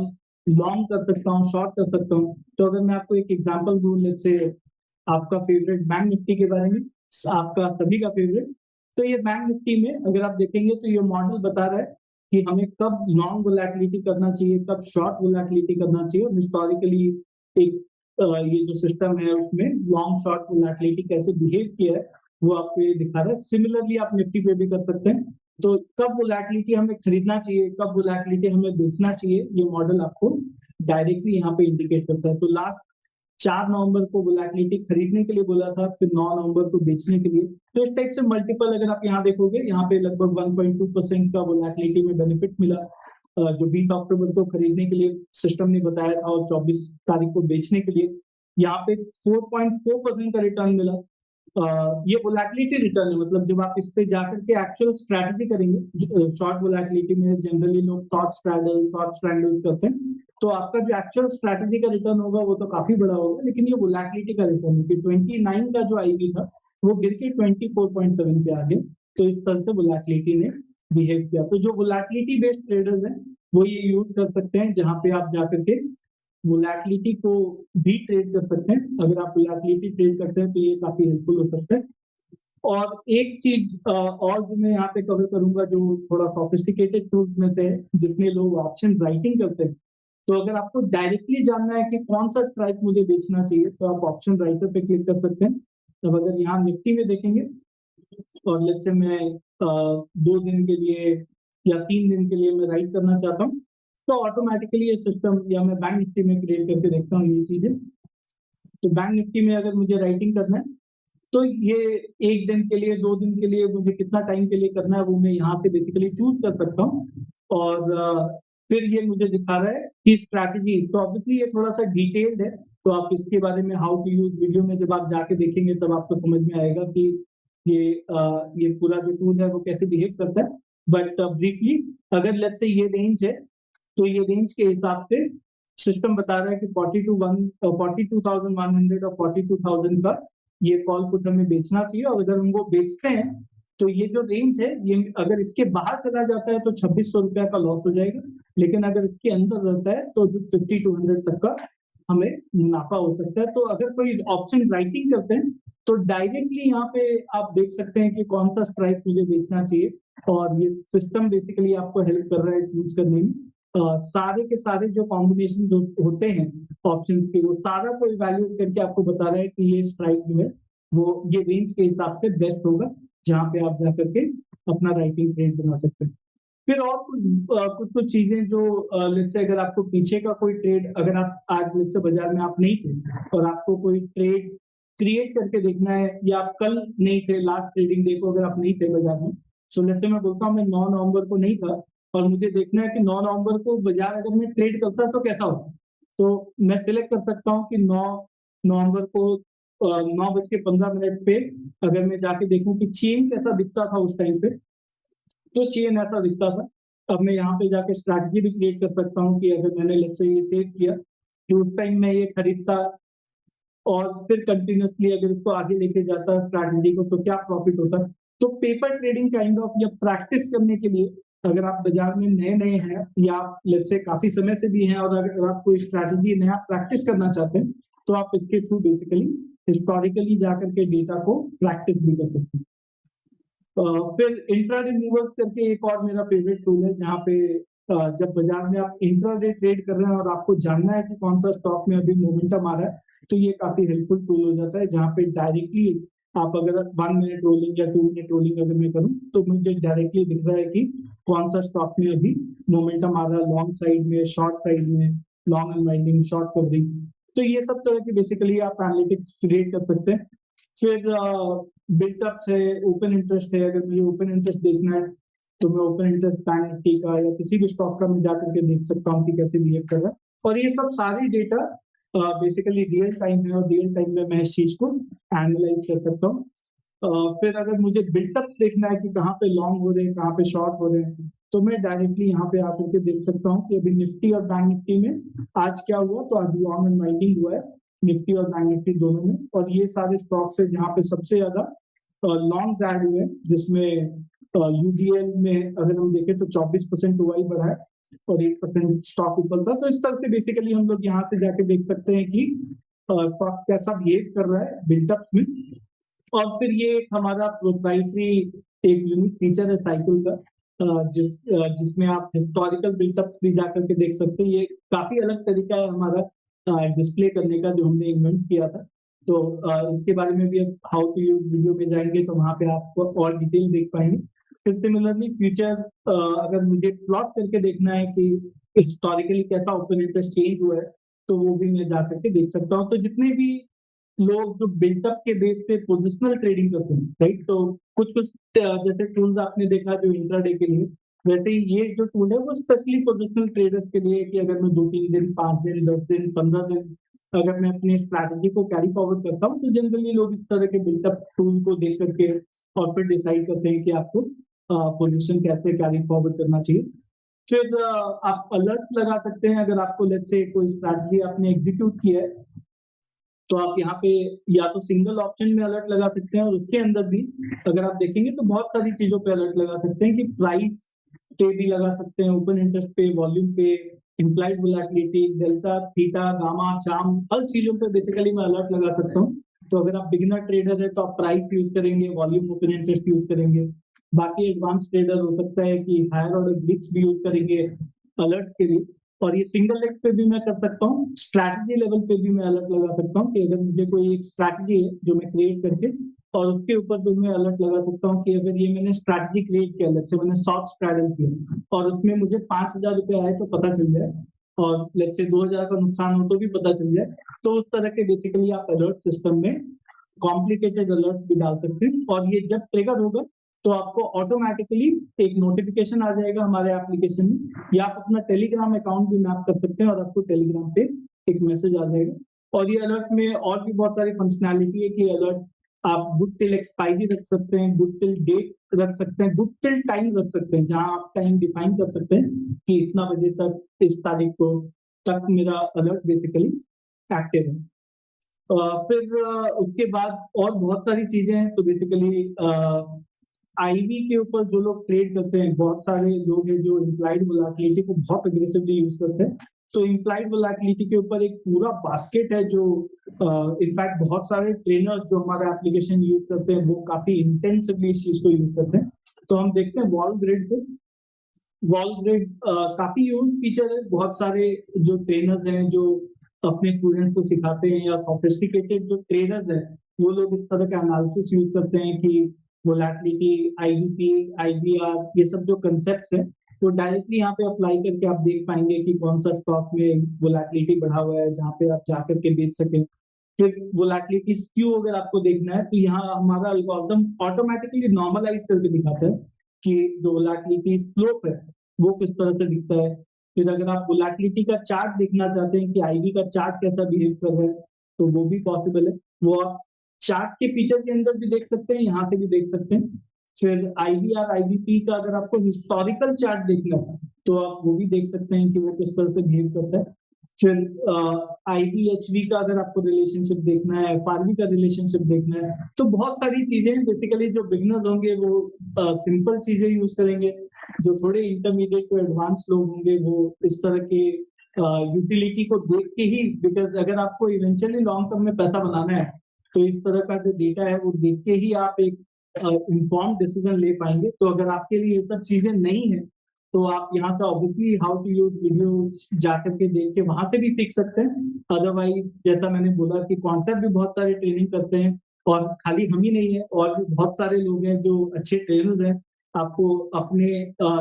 लॉन्ग कर सकता हूँ, शॉर्ट कर सकता हूँ। तो अगर मैं आपको एक एग्जांपल दूं, लेट्स से आपका फेवरेट बैंक निफ्टी के बारे में, आपका सभी का फेवरेट, तो ये बैंक निफ्टी में अगर आप देखेंगे तो ये मॉडल बता रहा है कि हमें कब लॉन्ग वोलेटिलिटी करना चाहिए, कब शॉर्ट वोलेटिलिटी करना चाहिए। और हिस्टोरिकली एक ये जो सिस्टम है उसमें लॉन्ग शॉर्ट वोलेटिलिटी कैसे बिहेव किया है वो आपको ये दिखा रहा है। सिमिलरली आप निफ्टी पे भी कर सकते हैं। तो कब वोलेटिलिटी हमें खरीदना चाहिए, कब वोलेटिलिटी हमें बेचना चाहिए, ये मॉडल आपको डायरेक्टली यहाँ पे इंडिकेट करता है। तो लास्ट 4 नवंबर को वोलेटिलिटी खरीदने के लिए बोला था, फिर 9 नवंबर को बेचने के लिए। तो इस टाइप से मल्टीपल अगर आप यहाँ देखोगे, यहाँ पे लगभग 1.2% का वोलेटिलिटी में बेनिफिट मिला जो 20 अक्टूबर को खरीदने के लिए सिस्टम ने बताया था और 24 तारीख को बेचने के लिए यहाँ पे 4.4% का रिटर्न मिला। ये वोलेटिलिटी रिटर्न है, मतलब जब आप इस पे जाकर के एक्चुअल स्ट्रैटेजी करेंगे, शॉर्ट वोलेटिलिटी में जनरली लोग शॉर्ट स्ट्रैंडल्स करते हैं, तो आपका जो एक्चुअल स्ट्रैटेजी का रिटर्न होगा वो तो काफी बड़ा होगा, लेकिन ये वोलेटिलिटी का रिटर्न है कि 29 का जो आईवी था वो गिर के 24.7 पे आ गया। तो इस तरह से वोलेटिलिटी ने बिहेव किया। तो जो वोलेटिलिटी बेस्ड ट्रेडर्स हैं वो ये यूज कर सकते हैं, जहां पे आप जाकर के वोलेटिलिटी को भी ट्रेड कर सकते हैं। अगर आप वोलेटिलिटी ट्रेड करते हैं तो ये काफी हेल्पफुल हो सकता है। और एक चीज और जो मैं यहाँ पे कवर करूंगा जो थोड़ा सोफिस्टिकेटेड टूल्स में से है, जितने लोग ऑप्शन राइटिंग करते हैं, तो अगर आपको डायरेक्टली जानना है कि कौन सा स्ट्राइक मुझे बेचना चाहिए तो आप ऑप्शन राइटर पे क्लिक कर सकते हैं। तब अगर यहाँ निफ्टी में देखेंगे और लेट्स से मैं 2 दिन के लिए या 3 दिन के लिए मैं राइट करना चाहता हूँ, तो ऑटोमेटिकली ये सिस्टम, या मैं बैंक निफ्टी में क्रिएट करके देखता हूँ ये चीजें। तो बैंक निफ्टी में अगर मुझे राइटिंग करना है तो ये 1 दिन के लिए, 2 दिन के लिए, मुझे कितना टाइम के लिए करना है वो मैं यहाँ से बेसिकली चूज कर सकता हूँ। और फिर ये मुझे दिखा रहा है कि स्ट्रैटेजी, तो ऑब्वियसली ये थोड़ा सा डिटेल्ड है, तो आप इसके बारे में हाउ टू यूज वीडियो में जब आप जाके देखेंगे तब आपको समझ में आएगा कि ये पूरा जो टूल है वो कैसे बिहेव करता है। बट ब्रीफली अगर लेट्स से ये रेंज है, तो ये रेंज के हिसाब से सिस्टम बता रहा है कि 42,100 और 42,000 का ये कॉल पुट हमें बेचना चाहिए। और अगर हम वो बेचते हैं तो ये जो रेंज है, ये अगर इसके बाहर चला जाता है तो 2600 रुपया का लॉस हो जाएगा, लेकिन अगर इसके अंदर रहता है तो 50 to 100 तक का हमें मुनाफा हो सकता है। तो अगर कोई ऑप्शन राइटिंग करते हैं तो डायरेक्टली यहाँ पे आप देख सकते हैं कि कौन सा स्ट्राइक मुझे बेचना चाहिए, और ये सिस्टम बेसिकली आपको हेल्प कर रहा है चूज करने में। सारे के सारे जो कॉम्बिनेशन जो होते हैं ऑप्शंस के, वो सारा को इवैल्यूएट करके आपको बता रहा है कि ये स्ट्राइक जो है वो ये रेंज के हिसाब से बेस्ट होगा, जहां पे आप जाकर के अपना राइटिंग ट्रेड बना सकते हैं। फिर और कुछ कुछ चीजें जो लेट्स से अगर आपको पीछे का कोई ट्रेड, अगर आप आज लेट्स से बाजार में आप नहीं थे और आपको कोई ट्रेड क्रिएट करके देखना है, या आप कल नहीं थे, लास्ट ट्रेडिंग डे को अगर आप नहीं थे बाजार में, सो लेट्स से मैं बोलता हूँ मैं 9 नवंबर को नहीं था और मुझे देखना है कि 9 नवंबर को बाजार अगर मैं ट्रेड करता तो कैसा होता, तो मैं सिलेक्ट कर सकता हूँ कि 9 नवंबर को 9:15 पे अगर मैं जाके देखूं कि चेन कैसा दिखता था उस टाइम पे, तो चेन ऐसा दिखता था। अब मैं यहाँ पे जाके स्ट्रैटेजी भी क्रिएट कर सकता हूँ कि अगर मैंने लेट्स से ये सेव किया कि उस टाइम मैं ये खरीदता और फिर कंटिन्यूसली अगर इसको आगे लेके जाता स्ट्रैटेजी को तो क्या प्रॉफिट होता। तो पेपर ट्रेडिंग काइंड ऑफ, या प्रैक्टिस करने के लिए अगर आप बाजार में नए नए हैं या आप लेट्स से काफी समय से भी हैं और अगर आप कोई स्ट्रैटेजी नया प्रैक्टिस करना चाहते हैं तो आप इसके थ्रू बेसिकली हिस्टोरिकली जाकर के डेटा को प्रैक्टिस भी कर सकते हैं। फिर इंट्राडे मूवर्स करके एक और मेरा फेवरेट टूल है, जहाँ पे जब बाजार में आप इंट्राडे ट्रेड कर रहे हैं और आपको जानना है कि कौन सा स्टॉक में अभी मोमेंटम आ रहा है, तो ये काफी हेल्पफुल टूल हो जाता है, जहाँ पे डायरेक्टली आप अगर 1 मिनट रोलिंग या 2 मिनट रोलिंग अगर मैं करूँ तो मुझे डायरेक्टली दिख रहा है कि कौन सा स्टॉक में अभी मोमेंटम आ रहा है, लॉन्ग साइड में, शॉर्ट साइड में, लॉन्ग अनवाइंडिंग, शॉर्ट कवरिंग। तो ये सब तरह की बेसिकली आप एनालिटिक्स क्रिएट कर सकते हैं। फिर बिल्टअप है, ओपन इंटरेस्ट है, अगर मुझे ओपन इंटरेस्ट देखना है तो मैं ओपन इंटरेस्ट बैंक निफ्टी का या किसी भी स्टॉक का मैं जाकर के देख सकता हूँ कि कैसे बिहेव कर रहा है। और ये सब सारी डेटा बेसिकली रियल टाइम है और रियल टाइम में मैं इस चीज को एनालाइज कर सकता हूँ। फिर अगर मुझे बिल्टअप देखना है कि कहाँ पे लॉन्ग हो रहे हैं, कहाँ पे शॉर्ट हो रहे हैं, तो मैं डायरेक्टली यहाँ पे आकर के देख सकता हूँ कि अभी निफ्टी और बैंक निफ्टी में आज क्या हुआ। तो आज लॉन्ग अनवाइंडिंग हुआ है निफ्टी और बैंक निफ्टी दोनों में, और ये सारे स्टॉक्स है जहाँ पे सबसे ज्यादा लॉन्ग ऐड हुए हैं, जिसमें यूडीएल में अगर हम देखें तो 24% हुआ ही बढ़ा है और 8% स्टॉक ऊपर था। तो इस तरह से बेसिकली हम लोग यहाँ से जाके देख सकते हैं कि स्टॉक कैसा बिहेव कर रहा है बिल्टअप में। और फिर ये एक हमारा प्रोप्राइटरी एक यूनिक फीचर है साइकिल का, जिसमें आप हिस्टोरिकल बिल्टअप भी जाकर के देख सकते हैं। ये काफी अलग तरीका है हमारा डिस्प्ले करने का जो हमने इन्वेंट किया था। तो इसके बारे में भी हाउ टू यूज वीडियो में जाएंगे तो वहां पे आपको और डिटेल देख पाएंगे। फिर सिमिलरली फ्यूचर अगर मुझे प्लॉट करके देखना है कि हिस्टोरिकली कैसा ओपन इंटरेस्ट चेंज हुआ है तो वो भी मैं जा करके देख सकता हूँ। तो जितने भी लोग जो बिल्टअप के बेस पे पोजिशनल ट्रेडिंग करते हैं, राइट, तो कुछ कुछ जैसे टूल्स आपने देखा जो इंट्राडे के लिए, वैसे ही ये जो टूल है वो स्पेशली पोजिशनल ट्रेडर्स के लिए, कि अगर मैं 2-3 दिन, 5 दिन, 10 दिन, 15 दिन अगर मैं अपनी स्ट्रैटेजी को कैरी फॉरवर्ड करता हूँ तो जनरली लोग इस तरह के बिल्टअप टूल को देख करके और फिर डिसाइड करते हैं कि आपको पोजिशन कैसे कैरी फॉरवर्ड करना चाहिए। फिर आप अलर्ट्स लगा सकते हैं। अगर आपको लेट्स से कोई स्ट्रैटेजी आपने एग्जीक्यूट किया है तो आप यहाँ पे या तो सिंगल ऑप्शन में अलर्ट लगा सकते हैं, और उसके अंदर भी अगर आप देखेंगे तो बहुत सारी चीजों पे अलर्ट लगा सकते हैं, कि प्राइस पे भी लगा सकते हैं, ओपन इंटरेस्ट पे, वॉल्यूम पे, implied volatility, delta, theta, gamma, charm, हर चीजों पे बेसिकली मैं अलर्ट लगा सकता हूँ। तो अगर आप बिगिनर ट्रेडर है तो आप प्राइस यूज करेंगे, वॉल्यूम, ओपन इंटरेस्ट यूज करेंगे। बाकी एडवांस ट्रेडर हो सकता है कि हायर ऑर्डर ग्लिक्स भी यूज करेंगे अलर्ट्स के लिए। और ये सिंगल लेग पे भी मैं कर सकता हूँ, स्ट्रैटेजी लेवल पे भी मैं अलर्ट लगा सकता हूँ, कि अगर मुझे कोई एक स्ट्रैटेजी है जो मैं क्रिएट करके और उसके ऊपर भी मैं अलर्ट लगा सकता हूँ कि अगर ये मैंने स्ट्रैटेजी क्रिएट किया, जैसे मैंने शॉर्ट स्ट्रैडल किया और उसमें मुझे 5,000 रुपये आए तो पता चल जाए, और लेट्स से 2,000 का नुकसान हो तो भी पता चल जाए। तो उस तरह के बेसिकली आप अलर्ट सिस्टम में कॉम्प्लिकेटेड अलर्ट भी डाल सकते हैं, और ये जब ट्रिगर होगा तो आपको ऑटोमेटिकली एक नोटिफिकेशन आ जाएगा हमारे एप्लीकेशन में, या आप अपना टेलीग्राम अकाउंट भी मैप कर सकते हैं और आपको टेलीग्राम पे एक मैसेज आ जाएगा। और ये अलर्ट में और भी बहुत सारी फंक्शनैलिटी है, कि अलर्ट आप गुड टिल एक्सपायरी रख सकते हैं, गुड टिल डेट रख सकते हैं, गुड टिल टाइम रख सकते हैं, जहां आप टाइम डिफाइन कर सकते हैं कि इतना बजे तक, इस तारीख को तक मेरा अलर्ट बेसिकली एक्टिव है। फिर उसके बाद और बहुत सारी चीजें हैं। तो बेसिकली आईवी के ऊपर जो लोग ट्रेड करते हैं, बहुत सारे लोग हैं जो इम्प्लाइड वोलेटिलिटी को बहुत अग्रेसिवली यूज करते हैं। तो इम्प्लाइड वोलेटिलिटी के ऊपर एक पूरा बास्केट है, जो इनफैक्ट बहुत सारे ट्रेनर्स जो हमारा एप्लीकेशन यूज करते हैं वो काफी इंटेंसिवली इस चीज को यूज करते हैं। तो हम देखते हैं वॉल ग्रिड पे। वॉल ग्रिड काफी यूज फीचर है। बहुत सारे जो ट्रेनर्स हैं जो अपने स्टूडेंट को सिखाते हैं, या सोफिस्टिकेटेड जो ट्रेडर्स हैं, वो लोग इस तरह का एनालिसिस यूज करते हैं कि वोलेटिलिटी, आईवीपी, आईबीआर, ये सब जो कंसेप्ट है वो डायरेक्टली यहाँ पे अप्लाई करके आप देख पाएंगे कि कौन सा स्टॉक में वोलेटिलिटी बढ़ा हुआ है, जहाँ पे आप जाकर के बेच सकें। फिर वोलेटिलिटी स्क्यू अगर आपको देखना है तो यहाँ हमारा एल्गोरिथम ऑटोमेटिकली नॉर्मलाइज करके दिखाता है कि जो वोलेटिलिटी स्लोप है वो किस तरह से दिखता है। फिर अगर आप वोलेटिलिटी का चार्ट देखना चाहते हैं कि आईवी का चार्ट कैसा बिहेव कर रहा है, तो वो भी पॉसिबल है। वो आप चार्ट के फीचर के अंदर भी देख सकते हैं, यहाँ से भी देख सकते हैं। फिर आईवीआर, आईवीपी का अगर आपको हिस्टोरिकल चार्ट देखना है तो आप वो भी देख सकते हैं कि वो किस तरह से बिहेव करता है। फिर आईबीएचवी का अगर आपको रिलेशनशिप देखना है, एफआरबी का रिलेशनशिप देखना है, तो बहुत सारी चीजें हैं। बेसिकली जो बिगनर्स होंगे वो सिंपल चीजें यूज करेंगे, जो थोड़े इंटरमीडिएट टू एडवांस लोग होंगे वो इस तरह के यूटिलिटी को देख के ही, बिकॉज अगर आपको इवेंचुअली लॉन्ग टर्म में पैसा बनाना है तो इस तरह का जो डेटा है वो देख के ही आप एक इंफॉर्म डिसीजन ले पाएंगे। तो अगर आपके लिए ये सब चीजें नहीं है तो आप यहाँ का obviously how to use video जाकर के देख के वहां से भी सीख सकते हैं। अदरवाइज जैसा मैंने बोला कि कॉन्सेप्ट भी बहुत सारे ट्रेनिंग करते हैं, और खाली हम ही नहीं है, और भी बहुत सारे लोग हैं जो अच्छे ट्रेनर्स हैं। आपको अपने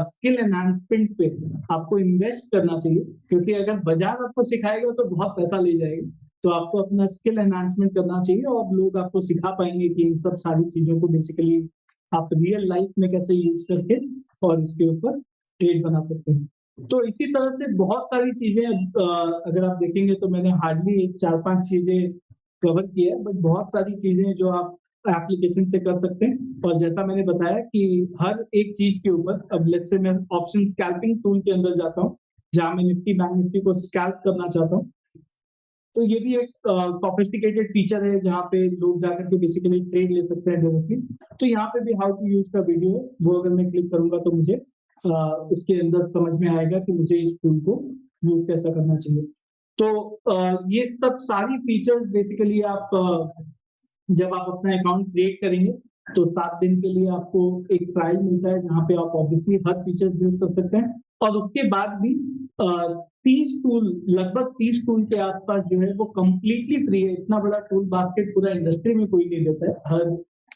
स्किल एनहांसमेंट पे आपको इन्वेस्ट करना चाहिए, क्योंकि अगर बाजार आपको सिखाएगा तो बहुत पैसा ले जाएगा। तो आपको अपना स्किल एनहांसमेंट करना चाहिए, और लोग आपको सिखा पाएंगे कि इन सब सारी चीजों को बेसिकली आप रियल लाइफ में कैसे यूज करके और इसके ऊपर ट्रेड बना सकते हैं। तो इसी तरह से बहुत सारी चीजें अगर आप देखेंगे तो मैंने हार्डली 4-5 चीजें कवर किया है, बट बहुत सारी चीजें जो आप एप्लीकेशन से कर सकते हैं। और जैसा मैंने बताया कि हर एक चीज के ऊपर, अब लेट्स से मैं ऑप्शन स्कैल्पिंग टूल के अंदर जाता हूँ, जहां मैं निफ्टी बैंक निफ्टी को स्कैल्प करना चाहता हूँ। तो ये भी एक सोफिस्टिकेटेड फीचर है जहाँ पे लोग जाकर के बेसिकली ट्रेड ले सकते हैं डायरेक्टली। तो यहाँ पे भी हाउ टू यूज का वीडियो है, वो अगर मैं क्लिक करूंगा तो मुझे उसके अंदर समझ में आएगा कि मुझे इस टूल को यूज कैसा करना चाहिए। तो ये सब सारी फीचर्स बेसिकली आप जब आप अपना अकाउंट क्रिएट करेंगे तो 7 दिन के लिए आपको एक ट्रायल मिलता है, जहाँ पे आप ऑब्वियसली हर फीचर यूज कर सकते हैं। और उसके बाद भी 30 टूल, लगभग 30 टूल के आसपास जो है वो कंप्लीटली फ्री है। इतना बड़ा टूल बास्केट पूरा इंडस्ट्री में कोई नहीं देता है।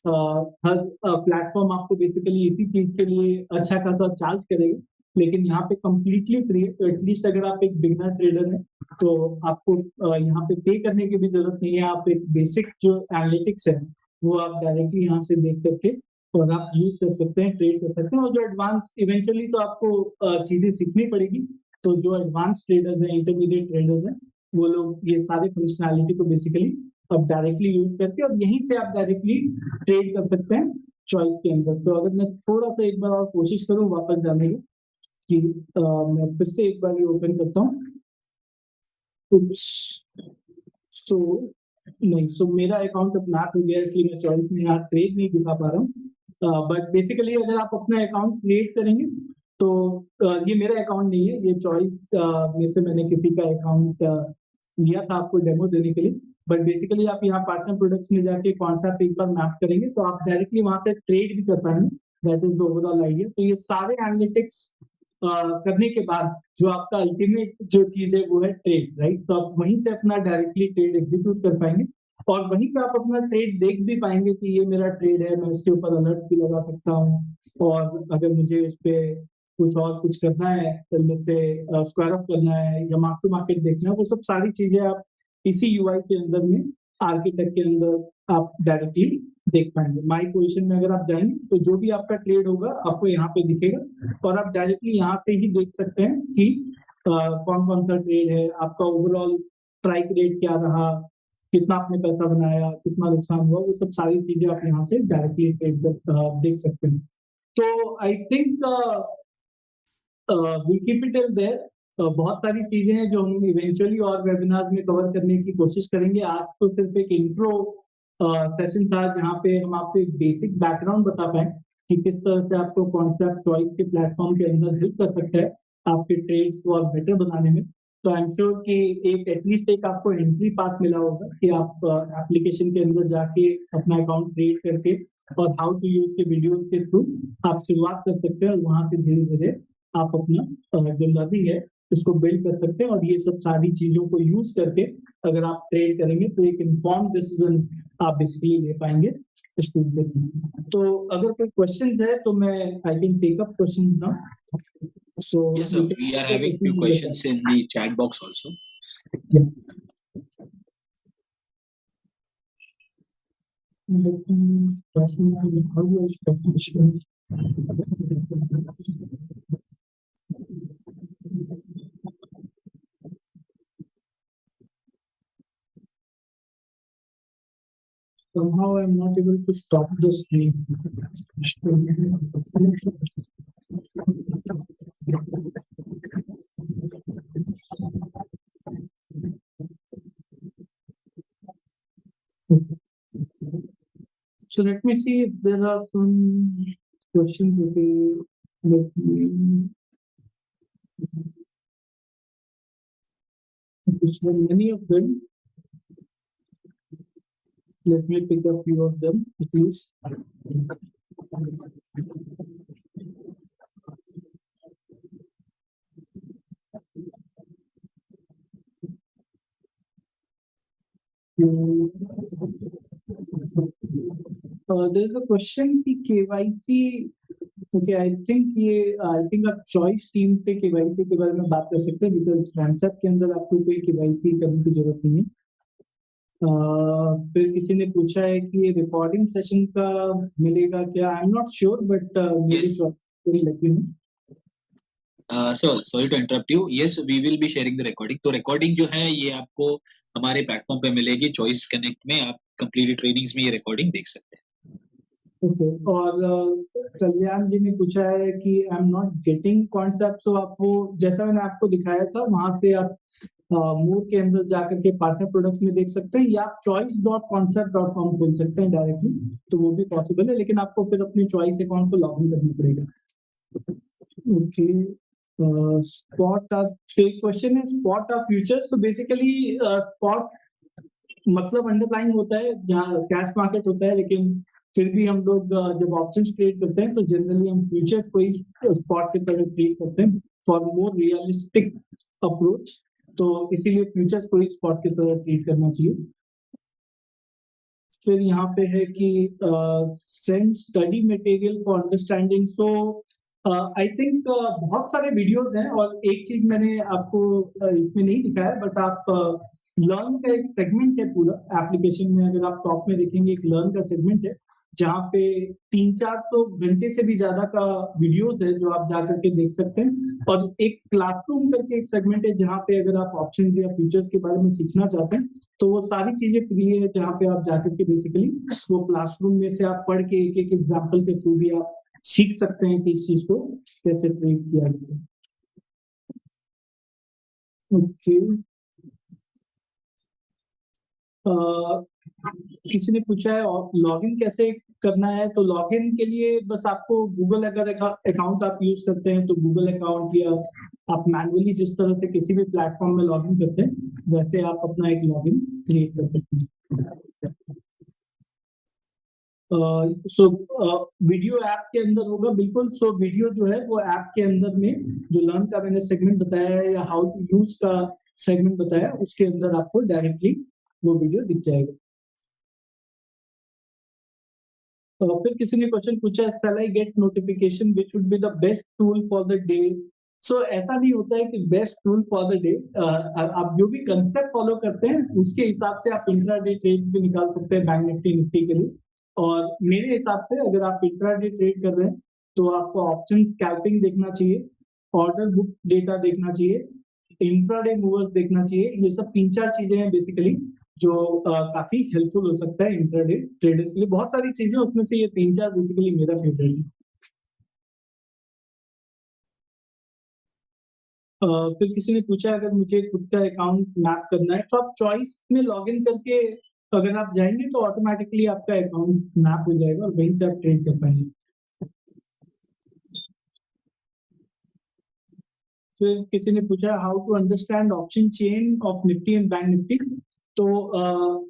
हर प्लेटफॉर्म आपको बेसिकली इसी चीज के लिए अच्छा खासा चार्ज करेगा, लेकिन यहाँ पे कंप्लीटली फ्री है। तो एटलीस्ट अगर आप एक बिगनर ट्रेडर हैं तो आपको यहाँ पे पे करने की भी जरूरत नहीं है। आप एक बेसिक जो एनालिटिक्स है वो आप डायरेक्टली यहाँ से देख करके और आप यूज कर सकते हैं, ट्रेड कर सकते हैं। और जो एडवांस इवेंचुअली तो आपको चीजें सीखनी पड़ेगी। तो जो एडवांस ट्रेडर्स हैं, इंटरमीडिएट ट्रेडर्स हैं, वो लोग ये सारे फंक्शनैलिटी को बेसिकली अब डायरेक्टली यूज करके और यहीं से आप डायरेक्टली ट्रेड कर सकते हैं चॉइस के अंदर। तो अगर मैं थोड़ा सा एक बार और कोशिश करूँ वापस जाने की, कि मैं फिर से एक बार ये ओपन करता हूँ कुछ। सो नहीं, सो मेरा अकाउंट अब लॉक हो गया, इसलिए मैं चॉइस में यहाँ ट्रेड नहीं दिखा पा रहा हूँ। बट बेसिकली अगर आप अपना अकाउंट क्रिएट करेंगे तो ये मेरा अकाउंट नहीं है, ये चॉइस में से मैंने किसी का अकाउंट लिया था आपको डेमो देने के लिए। बट बेसिकली आप यहाँ पार्टनर प्रोडक्ट्स में जाके कॉन्सेप्ट एक बार मैप करेंगे तो आप डायरेक्टली वहां से ट्रेड भी कर पाएंगे। That is the overall idea. तो ये सारे एनालिटिक्स करने के बाद जो आपका अल्टीमेट जो चीज है वो है ट्रेड, राइट। तो आप वहीं से अपना डायरेक्टली ट्रेड एग्जीक्यूट कर पाएंगे, और वहीं पे आप अपना ट्रेड देख भी पाएंगे कि ये मेरा ट्रेड है, मैं इसके ऊपर अलर्ट भी लगा सकता हूँ। और अगर मुझे उस पर कुछ और कुछ करना है, जैसे स्क्वायर ऑफ करना है या मार्क टू मार्केट देखना है, वो सब सारी चीजें आप इसी यूआई के अंदर में, आर्किटेक्ट के अंदर आप डायरेक्टली देख पाएंगे। माई पोजिशन में अगर आप जाएंगे तो जो भी आपका ट्रेड होगा आपको यहाँ पे दिखेगा, और आप डायरेक्टली यहाँ से ही देख सकते हैं कि कौन कौन सा ट्रेड है, आपका ओवरऑल स्ट्राइक रेट क्या रहा, कितना आपने पैसा बनाया, कितना नुकसान हुआ, वो सब सारी चीजें आप यहाँ से डायरेक्टली ट्रेड देख सकते हैं। तो I think we keep it till there. बहुत सारी चीजें हैं जो हम इवेंचुअली और वेबिनार में कवर करने की कोशिश करेंगे। आज तो सिर्फ एक इंट्रो सेशन था जहाँ पे हम आपको एक बेसिक बैकग्राउंड बता पाए कि किस तरह से आपको कॉन्सेप्ट चॉइस के प्लेटफॉर्म के अंदर हेल्प कर सकता है आपके ट्रेड्स को और बेटर बनाने में। तो आई एम श्योर कि एक एटलीस्ट एक आपको एंट्री पाथ मिला होगा कि आप एप्लीकेशन के अंदर जाके अपना अकाउंट क्रिएट करके और हाउ टू यूज के वीडियोस के थ्रू आप शुरुआत कर सकते हैं, और वहां से धीरे धीरे आप अपना जो लर्निंग है उसको बिल्ड कर सकते हैं। और ये सब सारी चीजों को यूज करके अगर आप ट्रेड करेंगे तो एक इन्फॉर्म डिसीजन आप बेसिकली ले पाएंगे इस टूल के थ्रू। तो अगर कोई क्वेश्चन है तो मैं I can take up question now. So Yes, sir. We are having few questions in the chat box also. Yeah. Somehow I'm not able to stop the stream. So let me see if there are some questions. Let me. So many of them. Let me pick a few of them at least. There's a question कि KYC, okay I think आप choice team से KYC के बारे में बात कर सकते हैं, बिकॉज ट्रांसएप के अंदर आपको कोई केवाईसी करने की जरूरत नहीं है। फिर किसी ने पूछा है कि ये रिकॉर्डिंग सेशन का मिलेगा क्या, I am not sure but मेरी let me know. Sorry to interrupt you, yes we will be sharing the recording. तो रिकॉर्डिंग जो है ये आपको हमारे प्लेटफॉर्म पे मिलेगी, चॉइस कनेक्ट में आप कंप्लीटली ट्रेनिंग्स में ये रिकॉर्डिंग देख सकते हैं। ओके, और कल्याण जी ने पूछा है कि आई एम नॉट गेटिंग कॉन्सेप्ट, तो आप वो जैसा मैंने आपको दिखाया था वहां से आप मोर के अंदर जाकर के पार्टनर प्रोडक्ट्स में देख सकते हैं, या आप choice.concept.com खोल सकते हैं डायरेक्टली, तो वो भी पॉसिबल है, लेकिन आपको फिर अपने चॉइस अकाउंट को लॉग इन करना पड़ेगा। ओके, स्पॉट ऑफ क्वेश्चन है, spot of future. So basically spot मतलब अंडरलाइन होता है जहाँ कैश मार्केट होता है, लेकिन फिर भी हम लोग जब ऑप्शन ट्रेड करते हैं तो जनरली हम फ्यूचर को ही स्पॉट की तरह ट्रेड करते हैं फॉर मोर रियलिस्टिक अप्रोच, तो इसीलिए फ्यूचर्स को ही स्पॉट की तरह ट्रीट करना चाहिए। फिर यहाँ पे है कि send study material for understanding. So I think बहुत सारे वीडियोस हैं, और एक चीज मैंने आपको इसमें नहीं दिखाया, बट आप लर्न का एक सेगमेंट है पूरा एप्लीकेशन में, अगर आप टॉप में देखेंगे एक लर्न का सेगमेंट है जहाँ पे 300-400 घंटे से भी ज्यादा का वीडियोस है जो आप जा करके देख सकते हैं, और एक क्लासरूम करके एक सेगमेंट है जहाँ पे अगर आप ऑप्शन या फ्यूचर्स के बारे में सीखना चाहते हैं तो वो सारी चीजें फ्री है, जहाँ पे आप जाकर के बेसिकली वो क्लासरूम में से आप पढ़ के एक एक एग्जाम्पल के थ्रू भी आप सीख सकते हैं कि इस चीज को कैसे ट्रेड किया जाए। ओके, किसी ने पूछा है लॉगिन कैसे करना है, तो लॉगिन के लिए बस आपको गूगल अगर अकाउंट आप यूज करते हैं तो गूगल अकाउंट, या आप मैनुअली जिस तरह से किसी भी प्लेटफॉर्म में लॉगिन करते हैं वैसे आप अपना एक लॉगिन क्रिएट कर सकते हैं। सो वीडियो ऐप के अंदर होगा, बिल्कुल। सो वीडियो जो है वो ऐप के अंदर में जो लर्न का मैंने सेगमेंट बताया है या हाउ टू यूज का सेगमेंट बताया, उसके अंदर आपको डायरेक्टली वो वीडियो दिख जाएगा। फिर किसी ने क्वेश्चन पूछा, shall I get notification which would be the best tool for the day? सो ऐसा नहीं होता है कि best tool for the day, आप जो भी कंसेप्ट फॉलो करते हैं उसके हिसाब से आप इंट्रा डे ट्रेड भी निकाल सकते हैं बैंक निफ्टी निफ्टी के लिए। और मेरे हिसाब से अगर आप इंट्रा डे ट्रेड कर रहे हैं तो आपको ऑप्शन स्कैल्पिंग देखना चाहिए, ऑर्डर बुक डेटा देखना चाहिए, इंट्रा डे मूवर्स देखना चाहिए। ये सब 3-4 चीजें हैं बेसिकली जो काफी हेल्पफुल हो सकता है इंट्राडे ट्रेडर्स के लिए। बहुत सारी चीजें, उसमें से ये 3-4 बेसिकली मेरा फेवरेट है। फिर किसी ने पूछा अगर मुझे खुद का अकाउंट मैप करना है तो आप चॉइस में लॉग इन करके अगर आप जाएंगे तो ऑटोमेटिकली आपका अकाउंट मैप हो जाएगा और वहीं से आप ट्रेड कर पाएंगे। फिर किसी ने पूछा how to understand option chain of Nifty and bank Nifty. तो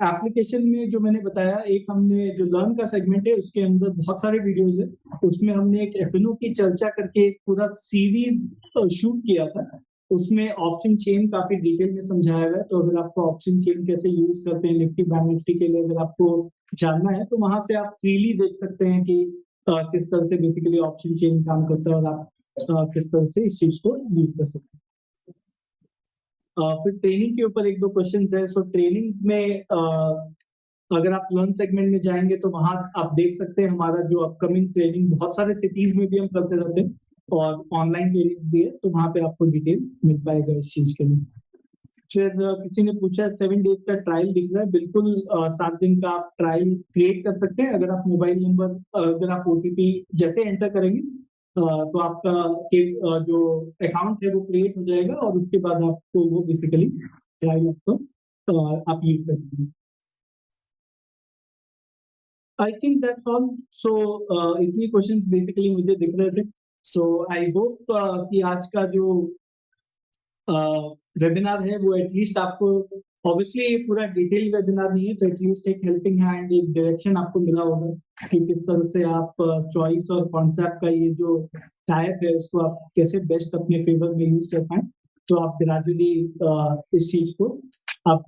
एप्लीकेशन में जो मैंने बताया, एक हमने जो लर्न का सेगमेंट है उसके अंदर बहुत सारे वीडियोस है, उसमें हमने एक एफएनओ की चर्चा करके एक पूरा सीरीज शूट किया था। उसमें ऑप्शन चेन काफी डिटेल में समझाया गया है, तो अगर आपको ऑप्शन चेन कैसे यूज करते हैं निफ्टी बैंक निफ्टी के लिए अगर आपको जानना है तो वहां से आप फ्रीली देख सकते हैं कि किस तरह से बेसिकली ऑप्शन चेन काम करता है, और आप किस तरह से इस चीज को यूज कर सकते हैं। फिर ट्रेनिंग के ऊपर एक दो क्वेश्चन है। सो ट्रेनिंग्स में अगर आप लर्न सेगमेंट में जाएंगे तो वहां आप देख सकते हैं हमारा जो अपकमिंग ट्रेनिंग बहुत सारे सिटीज में भी हम करते रहते हैं, और ऑनलाइन ट्रेनिंग भी है, तो वहां पे आपको डिटेल मिल पाएगा इस चीज के लिए। फिर किसी ने पूछा 7 डेज का ट्रायल दिख रहा है, बिल्कुल 7 दिन का आप ट्रायल क्रिएट कर सकते हैं। अगर आप मोबाइल नंबर अगर आप ओटीपी जैसे एंटर करेंगे तो आपका जो अकाउंट है वो क्रिएट हो जाएगा, और उसके बाद आपको वो बेसिकली ट्रायल आपको आप यूज कर सकते हैं। I think that's all. So इतनी क्वेश्चंस बेसिकली मुझे दिख रहे थे। सो आई होप कि आज का जो वेबिनार है वो एटलीस्ट आपको, ऑब्वियसली ये पूरा डिटेल वेबिनार नहीं है, तो एटलीस्ट एक हेल्पिंग हैंड, एक डायरेक्शन आपको मिला होगा कि किस तरह से आप चॉइस और कॉन्सेप्ट का ये जो टाइप है उसको आप कैसे बेस्ट अपने फेवर में यूज कर पाए। तो आप ग्रेजुअली इस चीज को आप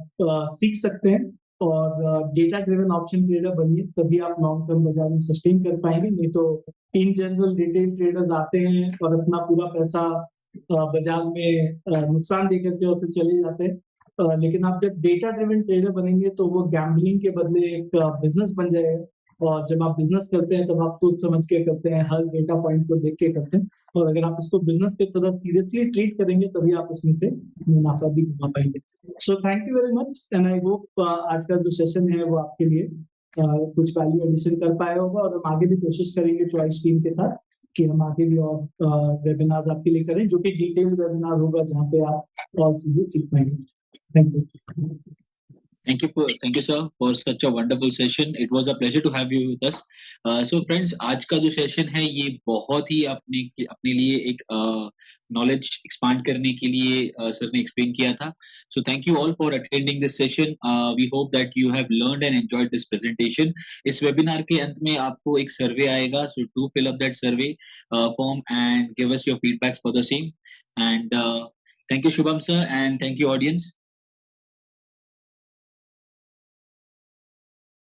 सीख सकते हैं। और डेटा ड्रिवन ऑप्शन ट्रेडर बनिए, तभी आप लॉन्ग टर्म बाजार में सस्टेन कर पाएंगे। नहीं तो इन जनरल रिटेल ट्रेडर्स आते हैं और अपना पूरा पैसा बाजार में नुकसान देकर के और फिर चले जाते हैं। लेकिन आप जब डेटा ड्रिवन ट्रेडर बनेंगे तो वो गैम्बलिंग के बदले एक बिजनेस बन जाएगा। और जब आप बिजनेस करते हैं तब आप सोच समझ के करते हैं, हर डेटा पॉइंट को देख के करते हैं। और अगर आप इसको बिजनेस के तरह सीरियसली ट्रीट करेंगे तभी आप इसमें से मुनाफा भी कमा पाएंगे। So thank you very much and I hope आज का जो सेशन है वो आपके लिए कुछ वैल्यू एडिशन कर पाया होगा। और हम आगे भी कोशिश करेंगे चॉइस टीम के साथ कि हम आगे भी और वेबिनार आपके लिए करें, जो कि डिटेल्ड वेबिनार होगा जहाँ पे आप और चीजें सीख पाएंगे। Thank you. Thank you, sir, for such a wonderful session. It was a pleasure to have you with us. So, friends, आज का जो सेशन है ये बहुत ही अपने लिए एक नॉलेज एक्सपांड करने के लिए सर ने एक्सप्लेन किया था. So, thank you all for attending this session. We hope that you have learned and enjoyed this presentation. इस वेबिनार के अंत में आपको एक सर्वे आएगा. So, do fill up that survey form and give us your feedbacks for the same. And thank you, Shubham sir, and thank you, audience.